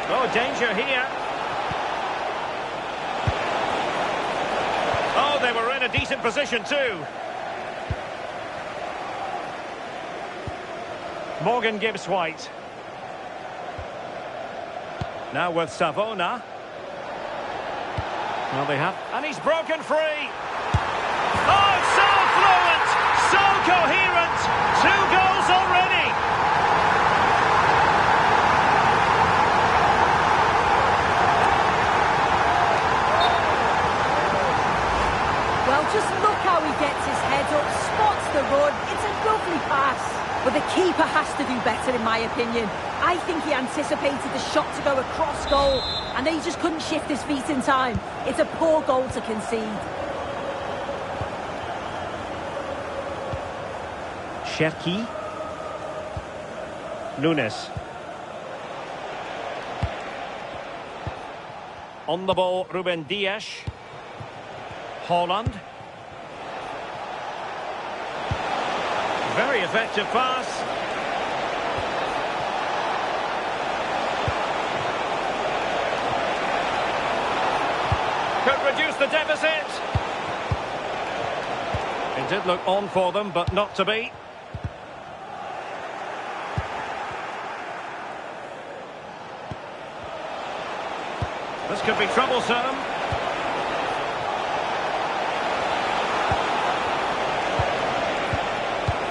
Oh, danger here. Oh, they were in a decent position too. Morgan Gibbs-White. Now with Savona. Well, they have. And he's broken free. Oh, so fluent, so coherent. 2 goals already. Well, just look how he gets his head up, spots the run. It's a lovely pass. But the keeper has to do better, in my opinion. I think he anticipated the shot to go across goal, and then he just couldn't shift his feet in time. It's a poor goal to concede. Cherki. Nunes. On the ball, Ruben Dias. Haaland. Very effective pass. Could reduce the deficit. It did look on for them, but not to be. This could be troublesome.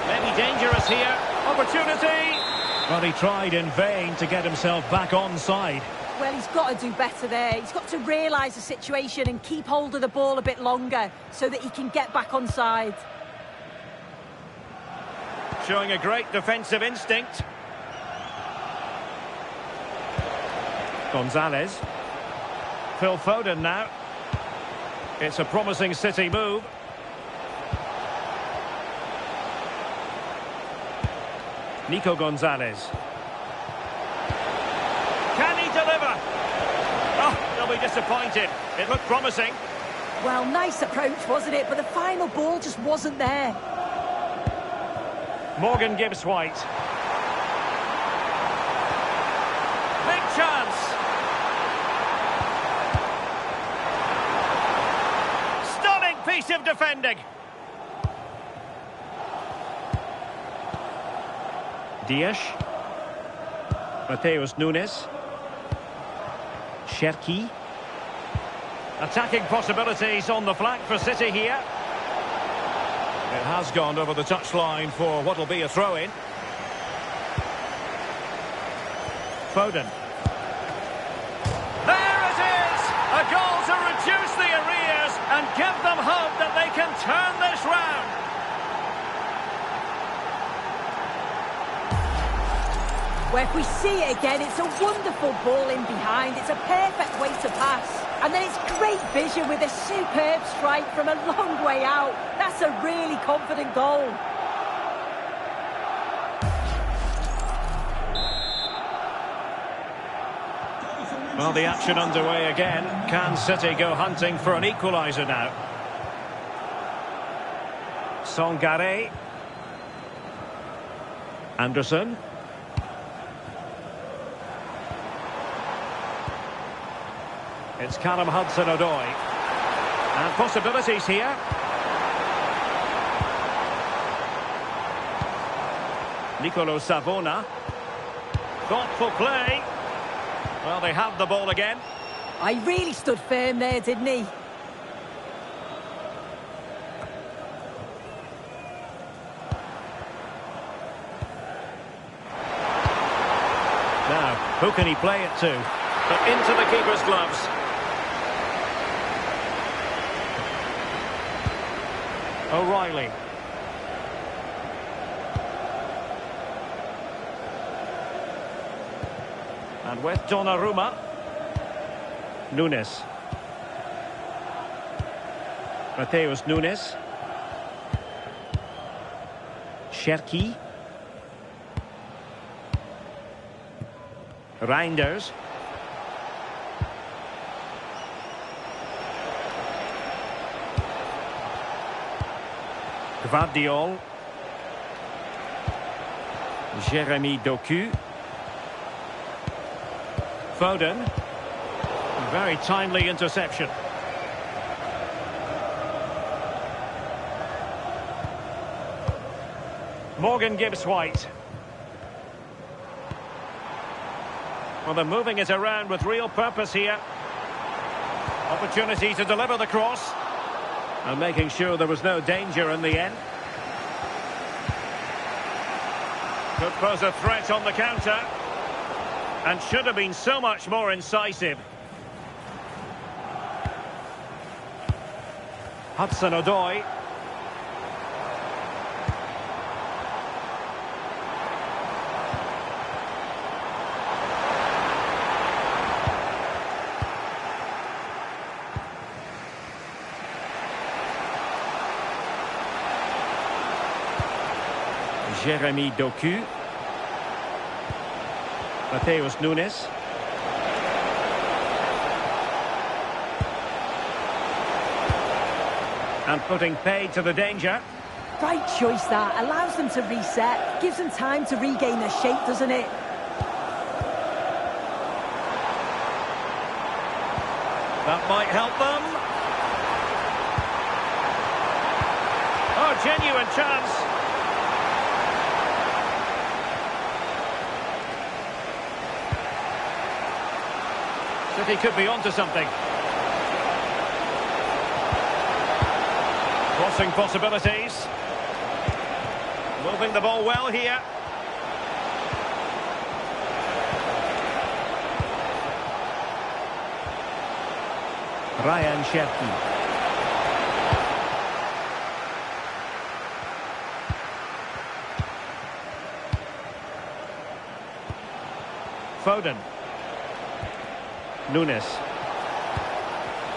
Maybe dangerous here. Opportunity. Well, he tried in vain to get himself back onside. Well, he's got to do better there. He's got to realise the situation and keep hold of the ball a bit longer so that he can get back onside. Showing a great defensive instinct. Gonzalez. Phil Foden now. It's a promising City move. Nico Gonzalez. Can he deliver? Oh, they'll be disappointed. It looked promising. Well, nice approach, wasn't it? But the final ball just wasn't there. Morgan Gibbs-White. Big chance. Stunning piece of defending. Dias. Mateus Nunes. Cherki. Attacking possibilities on the flank for City here. It has gone over the touchline for what will be a throw-in. Foden. There it is! A goal to reduce the arrears and give them hope that they can turn this round. Well, if we see it again, it's a wonderful ball in behind. It's a perfect way to pass. And then it's great vision with a superb strike from a long way out. That's a really confident goal. Well, the action underway again. Can City go hunting for an equaliser now? Sangare. Anderson. It's Callum Hudson-Odoi. And possibilities here. Nicolo Savona. Thoughtful play. Well, they have the ball again. I really stood firm there, didn't he? Now, who can he play it to? But into the keeper's gloves. O'Reilly. And with Donnarumma. Nunes. Mateus Nunes. Cherki. Reinders. Gvardiol. Jeremy Doku. Foden. Very timely interception. Morgan Gibbs-White. Well, they're moving it around with real purpose here. Opportunity to deliver the cross. And making sure there was no danger in the end. Could pose a threat on the counter. And should have been so much more incisive. Hudson-Odoi. Jeremy Doku. Mateus Nunes. And putting paid to the danger. Right choice that. Allows them to reset. Gives them time to regain their shape, doesn't it? That might help them. Oh, genuine chance. City could be onto something. Crossing possibilities. Moving the ball well here. Ryan Cherki. Foden. Nunes.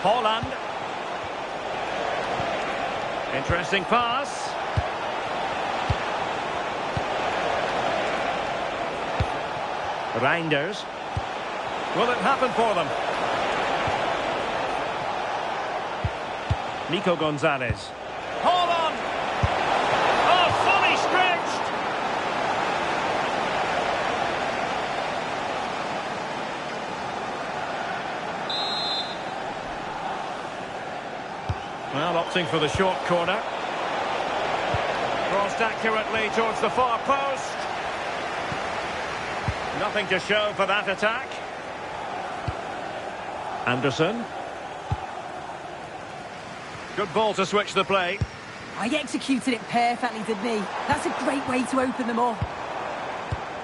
Haaland. Interesting pass. Reinders. Will it happen for them? Nico Gonzalez. Hold on! Oh, fully stretched! Well, opting for the short corner. Crossed accurately towards the far post. Nothing to show for that attack. Anderson. Good ball to switch the play. He executed it perfectly, didn't he? That's a great way to open them up.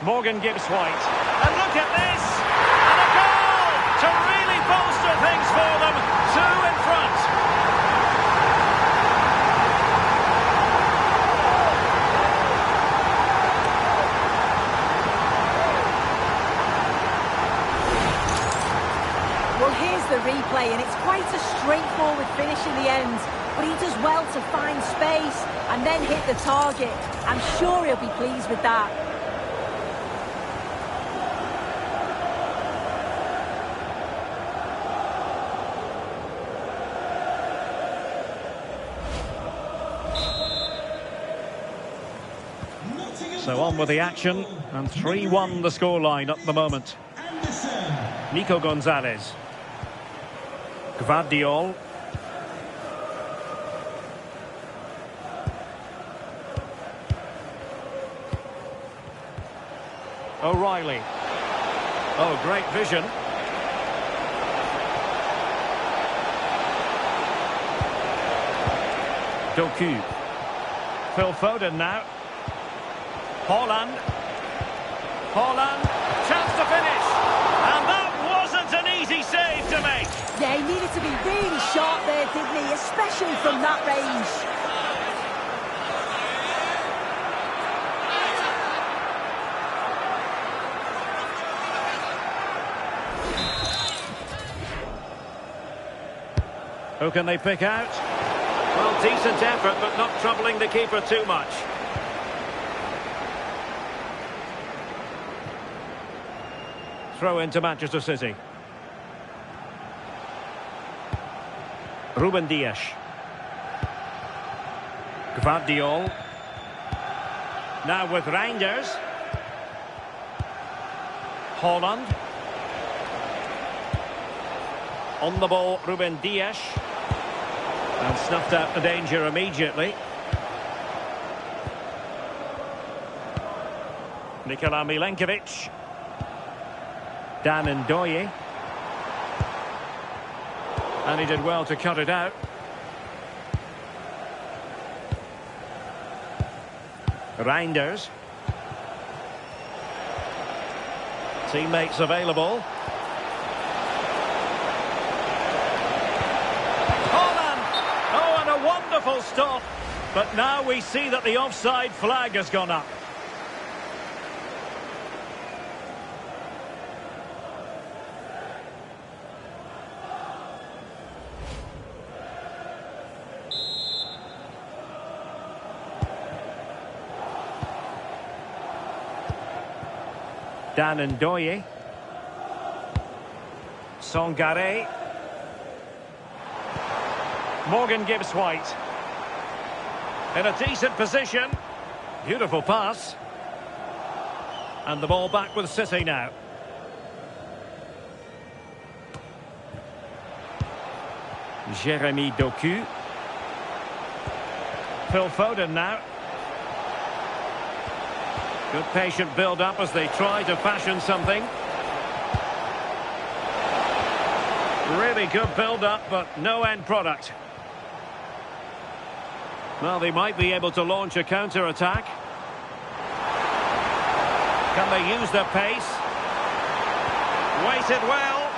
Morgan Gibbs-White. And look at this! And a goal to really bolster things for them. 2 in front. Well, here's the replay, and it's quite a straightforward finish in the end. But he does well to find space and then hit the target. I'm sure he'll be pleased with that. So on with the action, and 3-1 the scoreline at the moment. Nico Gonzalez. Gvardiol. O'Reilly. Oh, great vision. Doku. Phil Foden now. Haaland. Haaland. Chance to finish. And that wasn't an easy save to make. Yeah, he needed to be really sharp there, didn't he? Especially from that range. Who can they pick out? Well, decent effort, but not troubling the keeper too much. Throw into Manchester City. Ruben Dias. Gvardiol. Now with Reinders. Haaland. On the ball, Ruben Dias. And snuffed out the danger immediately. Nikola Milenkovic. Hudson-Odoi. And he did well to cut it out. Reinders. Teammates available. Haaland! Oh, and a wonderful stop. But now we see that the offside flag has gone up. Hudson-Odoi. Songare. Morgan Gibbs-White. In a decent position. Beautiful pass. And the ball back with City now. Jeremy Doku. Phil Foden now. Good patient build-up as they try to fashion something. Really good build-up, but no end product. Well, they might be able to launch a counter-attack. Can they use their pace? Waited well.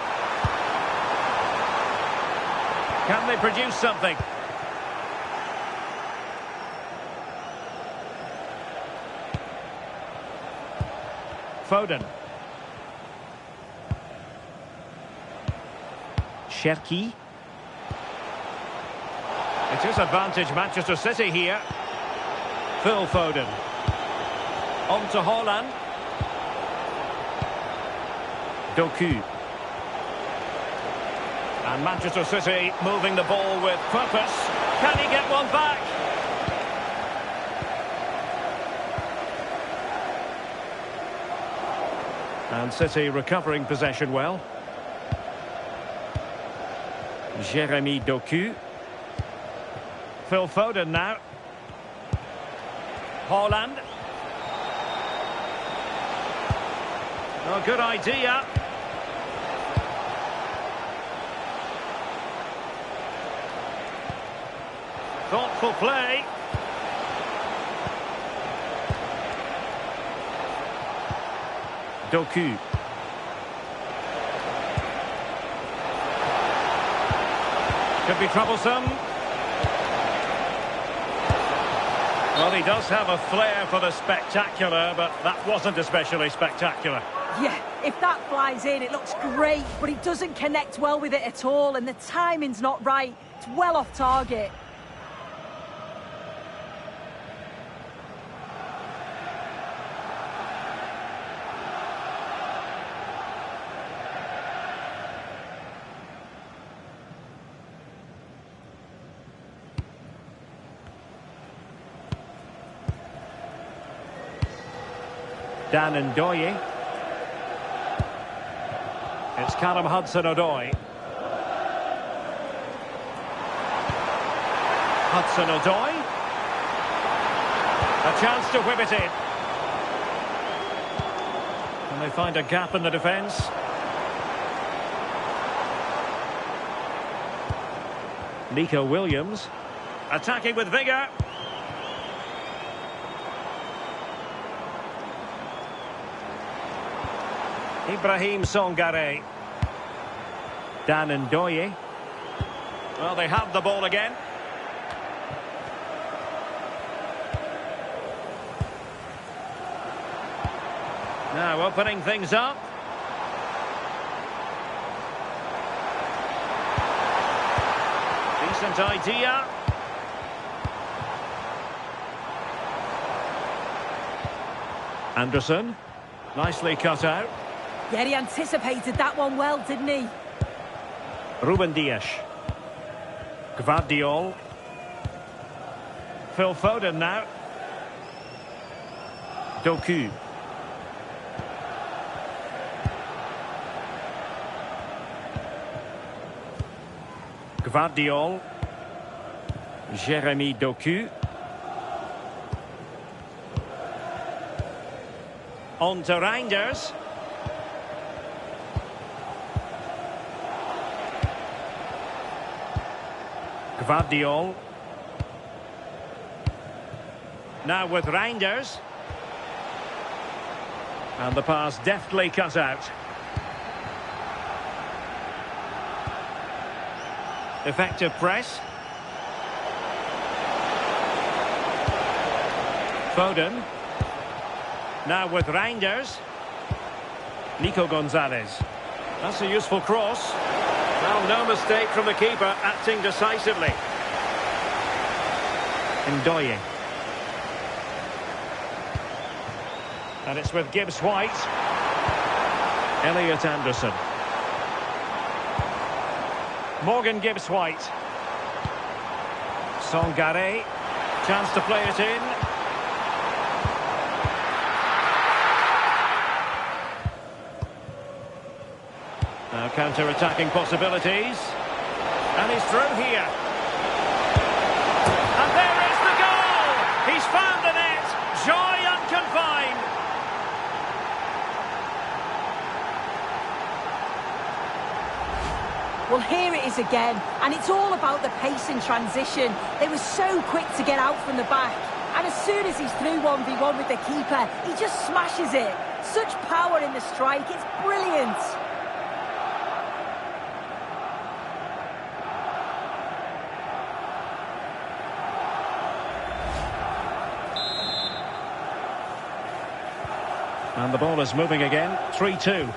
Can they produce something? Foden. Cherki. It is advantage Manchester City here. Phil Foden. On to Haaland. Doku. And Manchester City moving the ball with purpose. Can he get one back? And City recovering possession well. Jeremy Doku. Phil Foden now. Haaland. Oh, good idea. Thoughtful play. Doku. Could be troublesome. Well, he does have a flair for the spectacular, but that wasn't especially spectacular. Yeah, if that flies in, it looks great, but he doesn't connect well with it at all, and the timing's not right. It's well off target. Hudson-Odoi. It's Hudson-Odoi. Hudson-Odoi. A chance to whip it in. And they find a gap in the defence. Nico Williams. Attacking with vigour. Ibrahim Songare. Hudson-Odoi. Well, they have the ball again. Now opening things up. Decent idea. Anderson. Nicely cut out. Yeah, he anticipated that one well, didn't he? Ruben Dias. Gvardiol. Phil Foden now. Doku. Gvardiol. Jeremy Doku. On to Reinders. Gvardiol. Now with Reinders. And the pass deftly cut out. Effective press. Foden. Now with Reinders. Nico Gonzalez. That's a useful cross. Well, no mistake from the keeper, acting decisively. Ndoye. And it's with Gibbs-White. Elliot Anderson. Morgan Gibbs-White. Songare. Chance to play it in. Now counter-attacking possibilities. And he's through here. And there is the goal! He's found the net. Joy unconfined. Well, here it is again, and it's all about the pace in transition. They were so quick to get out from the back, and as soon as he's through 1v1 with the keeper, he just smashes it. Such power in the strike, it's brilliant. And the ball is moving again, 3-2.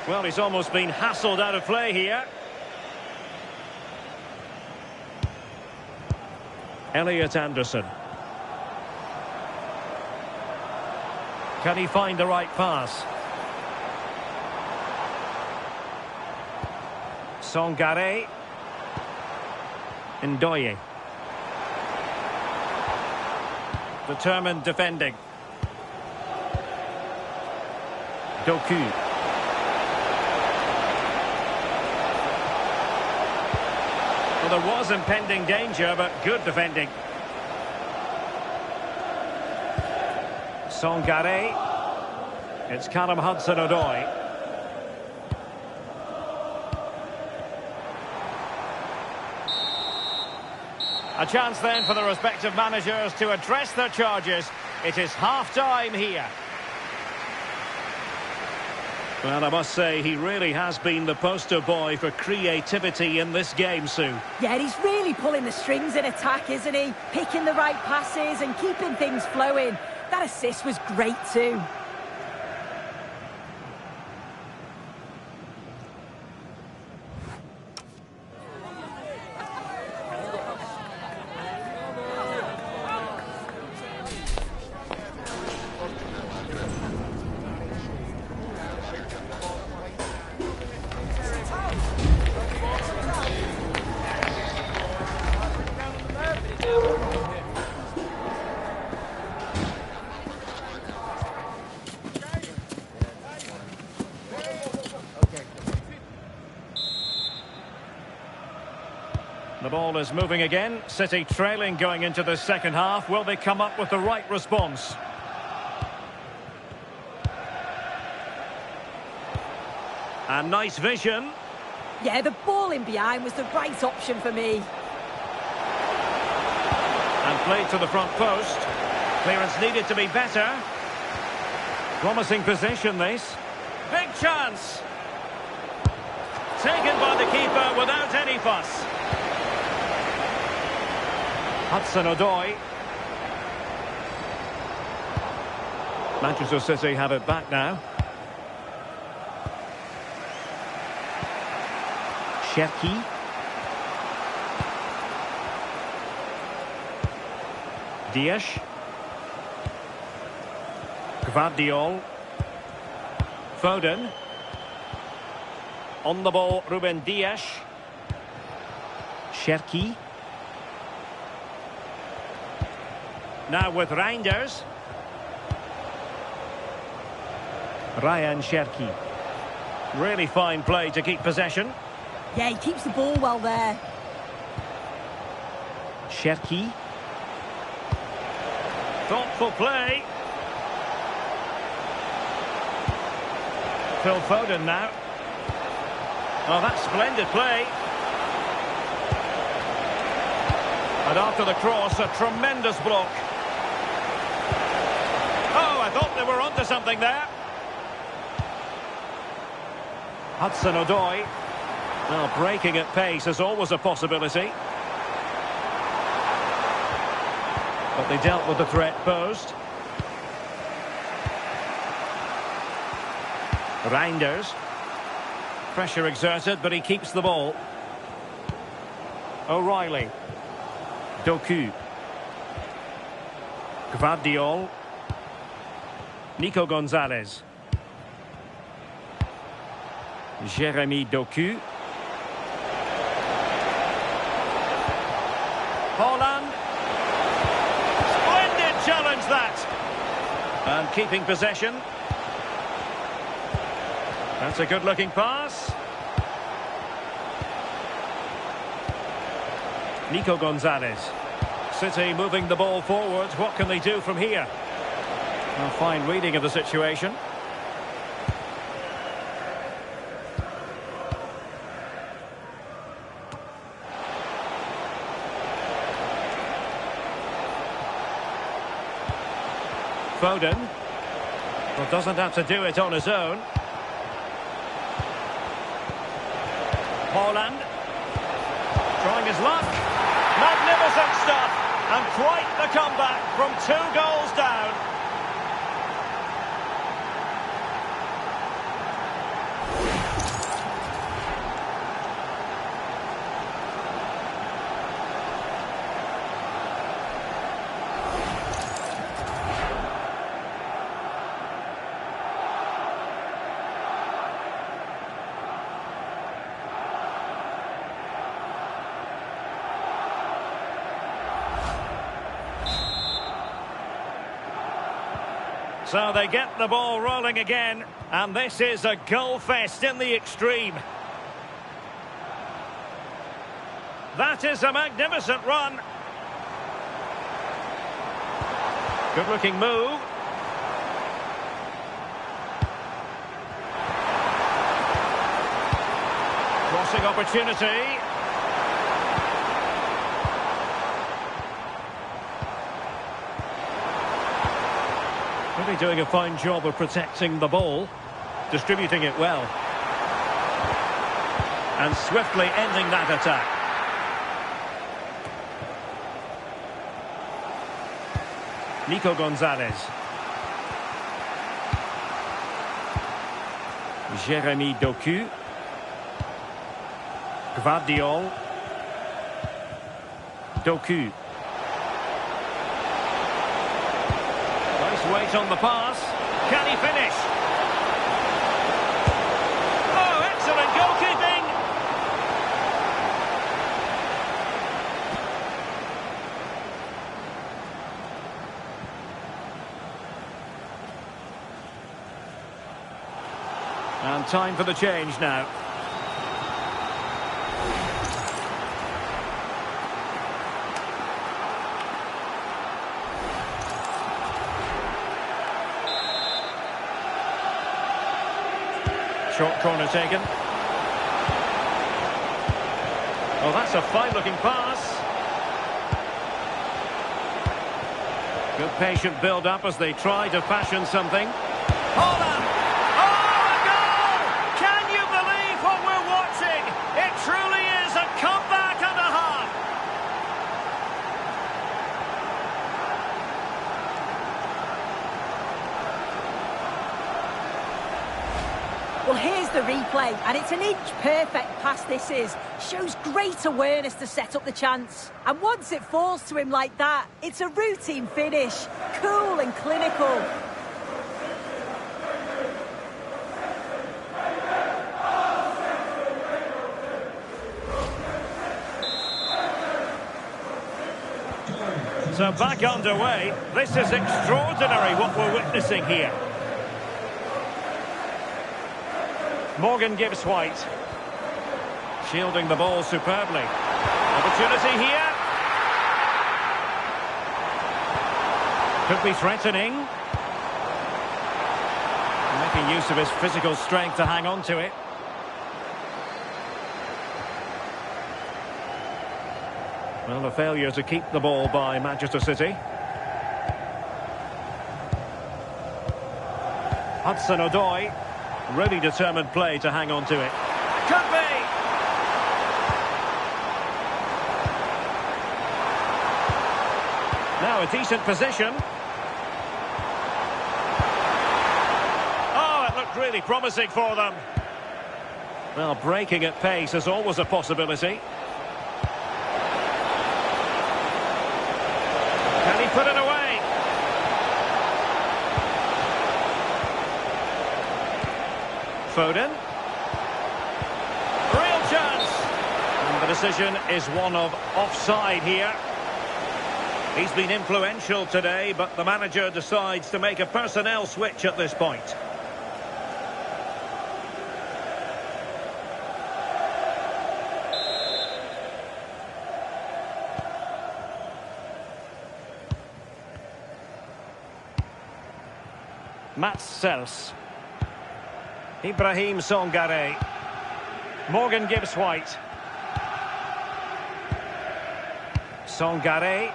Well, he's almost been hassled out of play here. Elliot Anderson. Can he find the right pass? Songare. Ndoye. Determined defending. Doku. Well, there was impending danger, but good defending. Songare. It's Hudson-Odoi. A chance then for the respective managers to address their charges. It is half-time here. Well, I must say, he really has been the poster boy for creativity in this game, Sue. Yeah, he's really pulling the strings in attack, isn't he? Picking the right passes and keeping things flowing. That assist was great too. The ball is moving again. City trailing going into the second half. Will they come up with the right response? And nice vision. Yeah, the ball in behind was the right option for me. And played to the front post. Clearance needed to be better. Promising possession, this. Big chance. Taken by the keeper without any fuss. Hudson-Odoi. Manchester City have it back now. Cherki. Dias. Gvardiol. Foden. On the ball, Ruben Dias. Cherki. Now with Reinders. Ryan Cherki. Really fine play to keep possession. Yeah, he keeps the ball well there. Cherki. Thoughtful play. Phil Foden now. Oh, that's splendid play. And after the cross, a tremendous block. Oh, I thought they were onto something there. Hudson-Odoi. Well, breaking at pace is always a possibility. But they dealt with the threat posed. Reinders. Pressure exerted, but he keeps the ball. O'Reilly. Doku. Gvardiol. Nico Gonzalez. Jeremy Doku. Haaland. Splendid challenge that. And keeping possession. That's a good-looking pass. Nico Gonzalez. City moving the ball forwards. What can they do from here? A fine reading of the situation. Foden. Well, doesn't have to do it on his own. Haaland. Trying his luck. Magnificent stuff. And quite the comeback from 2 goals down. So they get the ball rolling again, and this is a goal fest in the extreme. That is a magnificent run. Good-looking move. Crossing opportunity. Really doing a fine job of protecting the ball, distributing it well. And swiftly ending that attack. Nico Gonzalez. Jeremy Doku. Gvardiol. Doku. Nice weight on the pass. Can he finish? Oh, excellent goalkeeping! And time for the change now. Short corner taken. Oh, that's a fine-looking pass. Good patient build-up as they try to fashion something. Haaland! Oh, a goal! Can you believe what we're watching? It truly is a comeback and a half. Well, here's the replay, and it's an inch-perfect pass this is. Shows great awareness to set up the chance. And once it falls to him like that, it's a routine finish. Cool and clinical. So back underway. This is extraordinary what we're witnessing here. Morgan Gibbs-White. Shielding the ball superbly. Opportunity here. Could be threatening. Making use of his physical strength to hang on to it. Well, a failure to keep the ball by Manchester City. Hudson-Odoi. Really determined play to hang on to it. Could be! Now a decent position. Oh, it looked really promising for them. Well, breaking at pace is always a possibility. Can he put it away? Foden. Real chance. And the decision is one of offside here. He's been influential today, but the manager decides to make a personnel switch at this point. Mats Sels. Ibrahim Songare. Morgan Gibbs-White. Songare.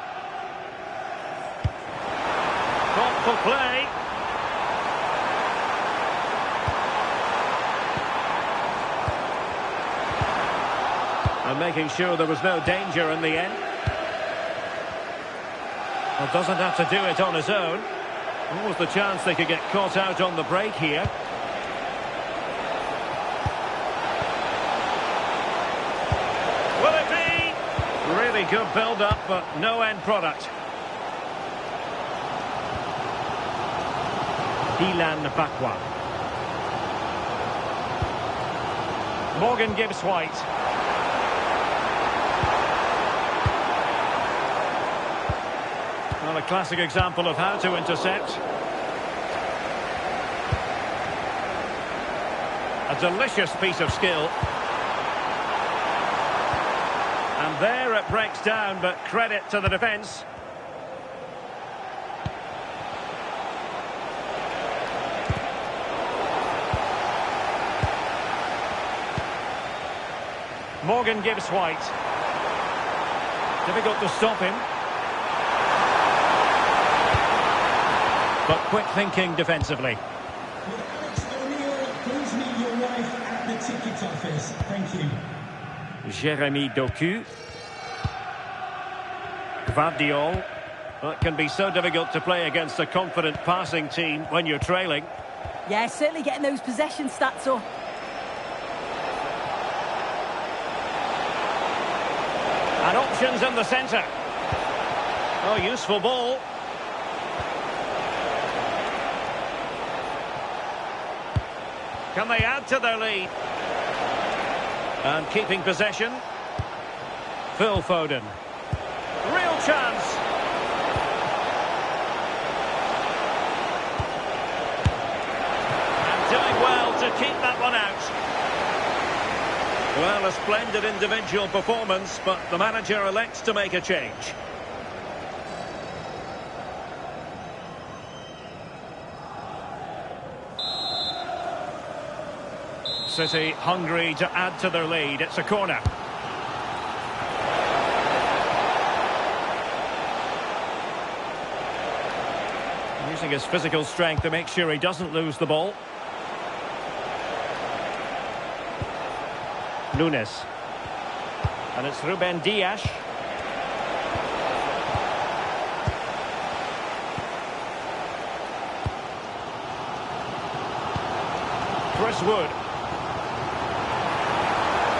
Thoughtful play. And making sure there was no danger in the end. Well, doesn't have to do it on his own. What was the chance they could get caught out on the break here? Will it be? Really good build-up, but no end product. Dylan Bakwa. Morgan Gibbs-White. Well, a classic example of how to intercept. A delicious piece of skill. And there it breaks down, but credit to the defence. Morgan Gibbs-White. Difficult to stop him. but quick thinking defensively. Would Alex O'Neill please meet your wife at the ticket office? Thank you. Jeremy Doku. Gvardiol. Well, it can be so difficult to play against a confident passing team when you're trailing. Yeah, certainly getting those possession stats up. And options in the centre. Oh, useful ball. Can they add to their lead? And keeping possession. Phil Foden. Real chance. And doing well to keep that one out. Well, a splendid individual performance, but the manager elects to make a change. City hungry to add to their lead. It's a corner. Using his physical strength to make sure he doesn't lose the ball. Nunes. And it's Ruben Dias. Chris Wood.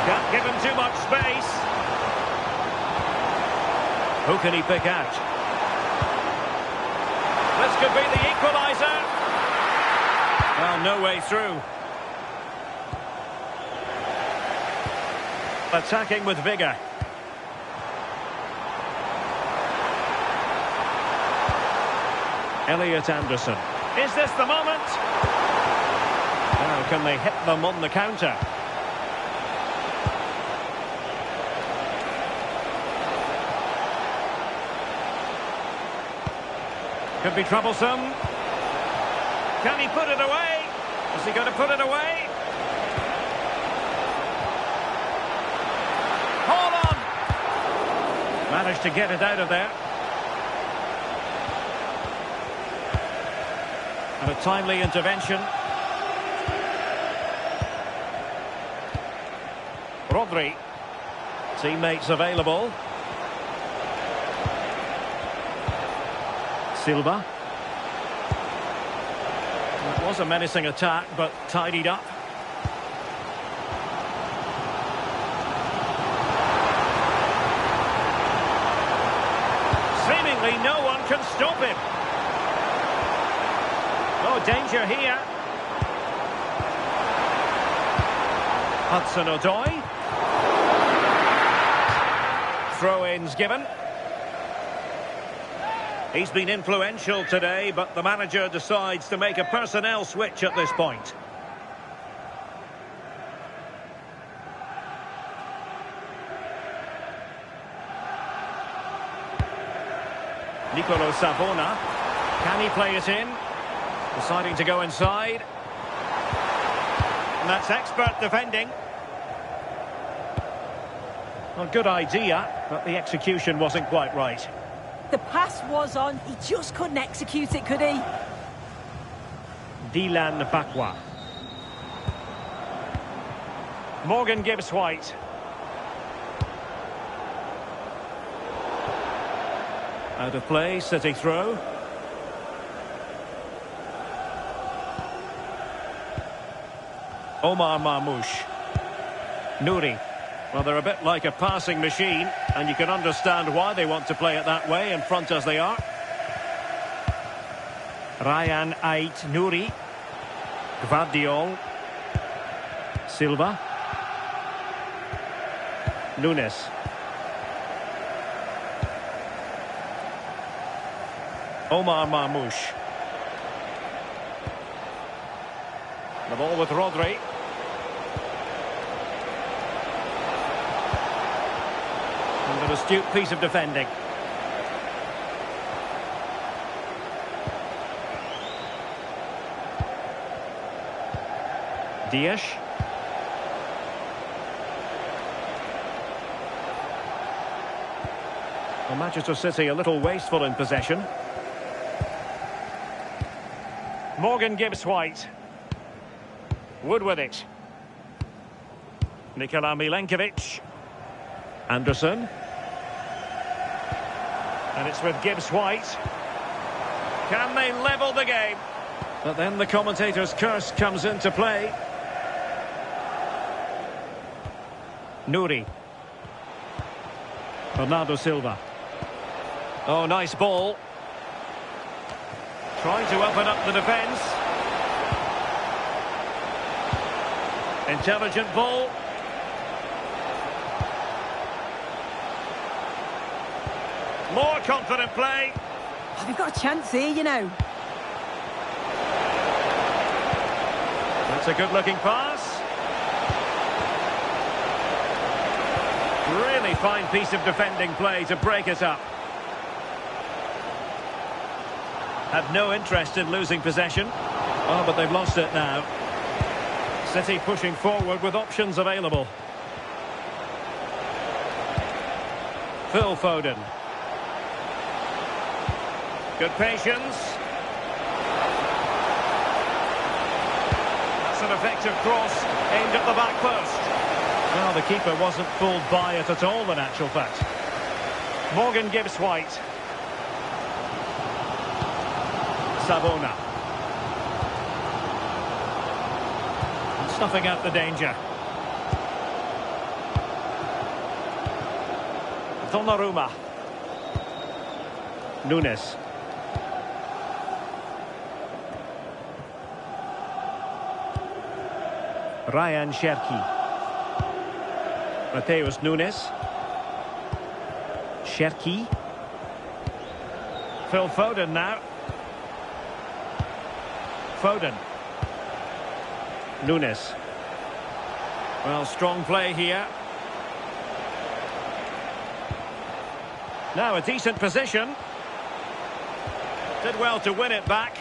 Can't give him too much space. Who can he pick out? This could be the equaliser. Well, no way through. Attacking with vigour. Elliot Anderson. Is this the moment? Now, can they hit them on the counter? Could be troublesome. Can he put it away? Is he going to put it away? Haaland! Managed to get it out of there. And a timely intervention. Rodri. Teammates available. Silva. It was a menacing attack, but tidied up. Seemingly no one can stop him. Oh, danger here. Hudson-Odoi. Throw-ins given. He's been influential today, but the manager decides to make a personnel switch at this point. Nicolo Savona. Can he play it in? Deciding to go inside. And that's expert defending. Well, good idea, but the execution wasn't quite right. The pass was on, he just couldn't execute it, could he? Dylan Bakwa. Morgan Gibbs-White. Out of play, City throw. Omar Marmoush. Nouri. Well, they're a bit like a passing machine, and you can understand why they want to play it that way, in front as they are. Ryan Ait Nouri. Gvardiol. Silva. Nunes. Omar Marmoush. The ball with Rodri. And an astute piece of defending. Dias. Well, Manchester City a little wasteful in possession. Morgan Gibbs-White. Wood with it. Nikola Milenkovic. Anderson. And it's with Gibbs-White. Can they level the game? But then the commentator's curse comes into play. Nouri. Bernardo Silva. Oh, nice ball. Trying to open up the defence. Intelligent ball. More confident play. Oh, they've got a chance here, you know. That's a good-looking pass. Really fine piece of defending play to break it up. Had no interest in losing possession. Oh, but they've lost it now. City pushing forward with options available. Phil Foden. Good patience. That's an effective cross aimed at the back post. Well, the keeper wasn't fooled by it at all, in actual fact. Morgan Gibbs-White. Savona. And snuffing out the danger. Donnarumma. Nunes. Ryan Cherki. Mateus Nunes. Cherki. Phil Foden now. Foden. Nunes. Well, strong play here. Now a decent position. Did well to win it back.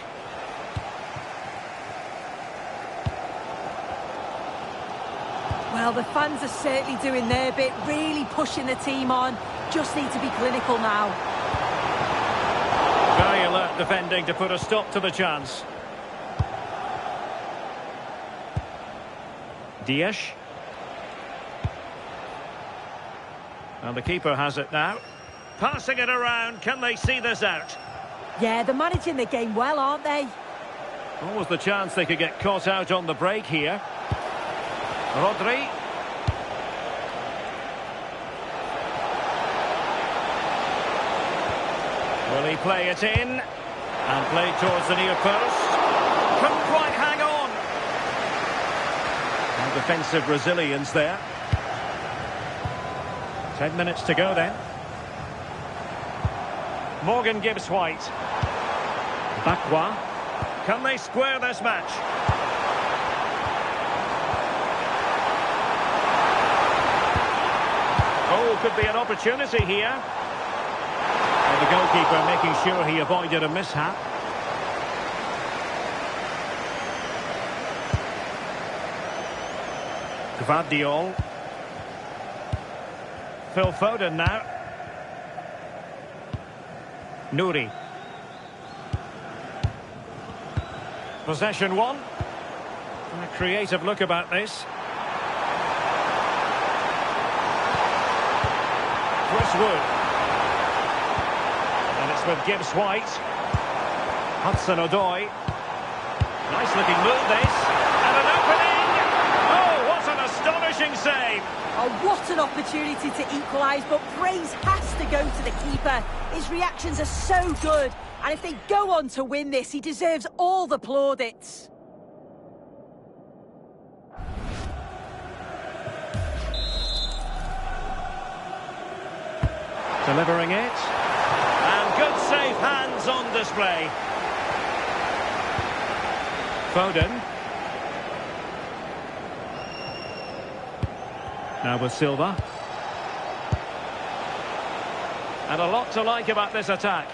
Well, the fans are certainly doing their bit, really pushing the team on. Just need to be clinical now. Very alert defending to put a stop to the chance. Dias. And the keeper has it now. Passing it around, can they see this out? Yeah, they're managing the game well, aren't they? What was the chance they could get caught out on the break here? Rodri. Will he play it in? And play towards the near post. Couldn't quite hang on. And defensive resilience there. 10 minutes to go then. Morgan Gibbs-White. Bakwa. Can they square this match? Oh, could be an opportunity here. And the goalkeeper making sure he avoided a mishap. Gvardiol. Phil Foden now. Nouri. Possession one. And a creative look about this. Chris Wood. And it's with Gibbs-White. Hudson-Odoi. Nice looking move this. And an opening. Oh, what an astonishing save. Oh, what an opportunity to equalise, but praise has to go to the keeper. His reactions are so good, and if they go on to win this, he deserves all the plaudits. Delivering it. And good safe hands on display. Foden. Now with Silva. And a lot to like about this attack.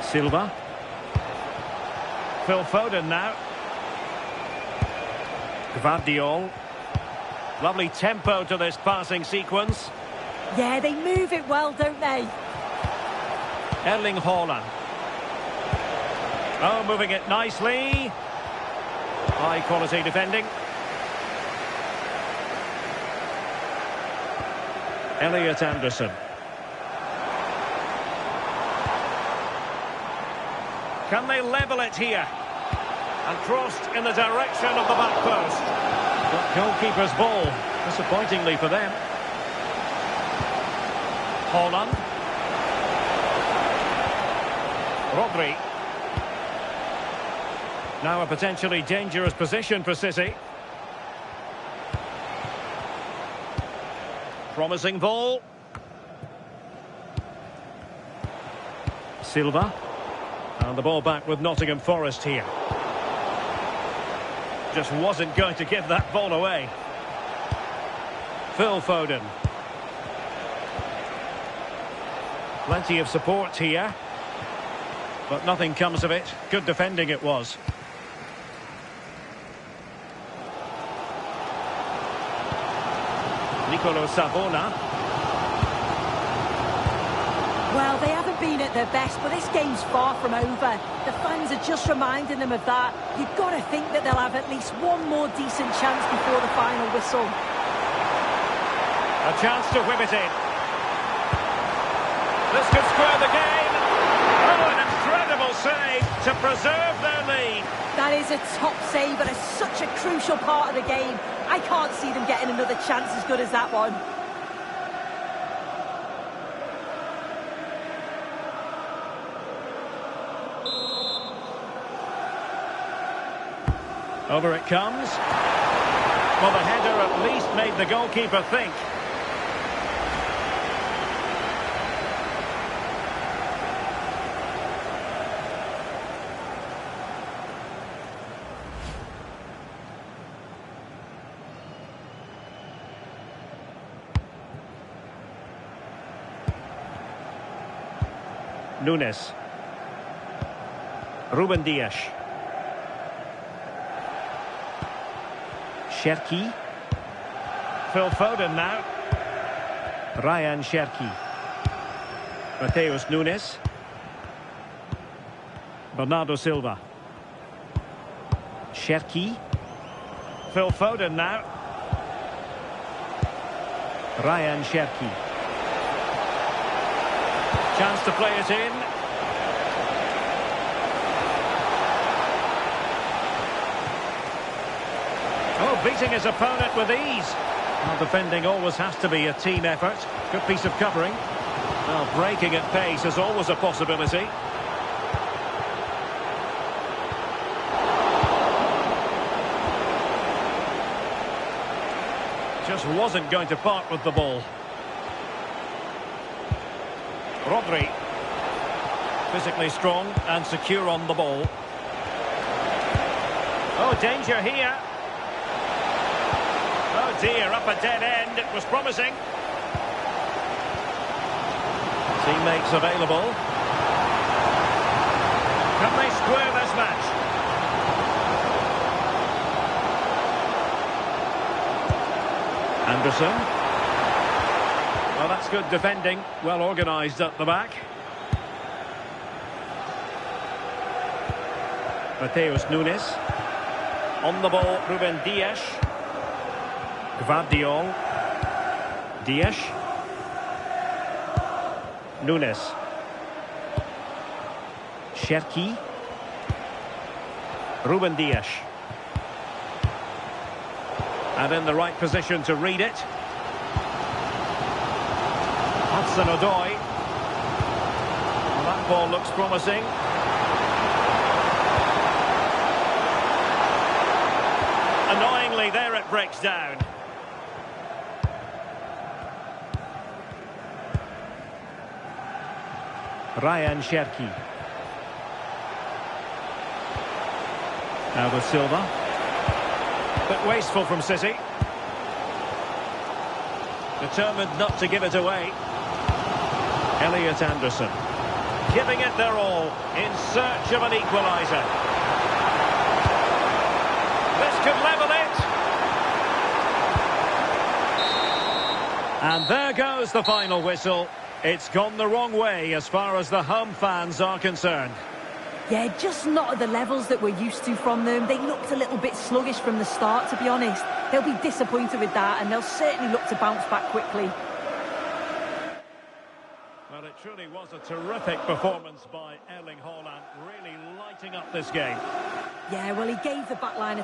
Silva. Phil Foden now. Gvardiol. Lovely tempo to this passing sequence. Yeah, they move it well, don't they? Erling Haaland. Oh, moving it nicely. High quality defending. Elliot Anderson. Can they level it here? And crossed in the direction of the back post. But goalkeeper's ball, disappointingly for them. Haaland. Rodri. Now a potentially dangerous position for City. Promising ball. Silva. And the ball back with Nottingham Forest here. Just wasn't going to give that ball away. Phil Foden. Plenty of support here. But nothing comes of it. Good defending it was. Nicolo Savona. Well, they haven't been at their best, but this game's far from over. The fans are just reminding them of that. You've got to think that they'll have at least one more decent chance before the final whistle. A chance to whip it in. This could square the game. Oh, an incredible save to preserve their lead. That is a top save, but it's such a crucial part of the game. I can't see them getting another chance as good as that one. Over it comes. Well, the header at least made the goalkeeper think. Nunes. Ruben Dias. Cherki. Phil Foden now. Ryan Cherki. Mateus Nunes. Bernardo Silva. Cherki. Phil Foden now. Ryan Cherki. Chance to play it in. Oh, beating his opponent with ease. Well, defending always has to be a team effort. Good piece of covering. Well, breaking at pace is always a possibility. Just wasn't going to part with the ball. Rodri. Physically strong and secure on the ball. Oh, danger here. Oh dear, up a dead end. It was promising. Teammates available. Can they square this match? Anderson. Well, that's good defending. Well organised at the back. Mateus Nunes. On the ball, Ruben Dias. Gvardiol. Dias. Nunes. Cherki. Ruben Dias. And in the right position to read it. Hudson-Odoi. Well, that ball looks promising. Annoyingly, there it breaks down. Ryan Cherki. Now with Silva. Bit wasteful from City. Determined not to give it away. Elliot Anderson. Giving it their all in search of an equaliser. This could level it. And there goes the final whistle. It's gone the wrong way as far as the home fans are concerned. Yeah, just not at the levels that we're used to from them. They looked a little bit sluggish from the start, to be honest. They'll be disappointed with that, and they'll certainly look to bounce back quickly. Well, it truly was a terrific performance by Erling Haaland, really lighting up this game. Yeah, well, he gave the back line a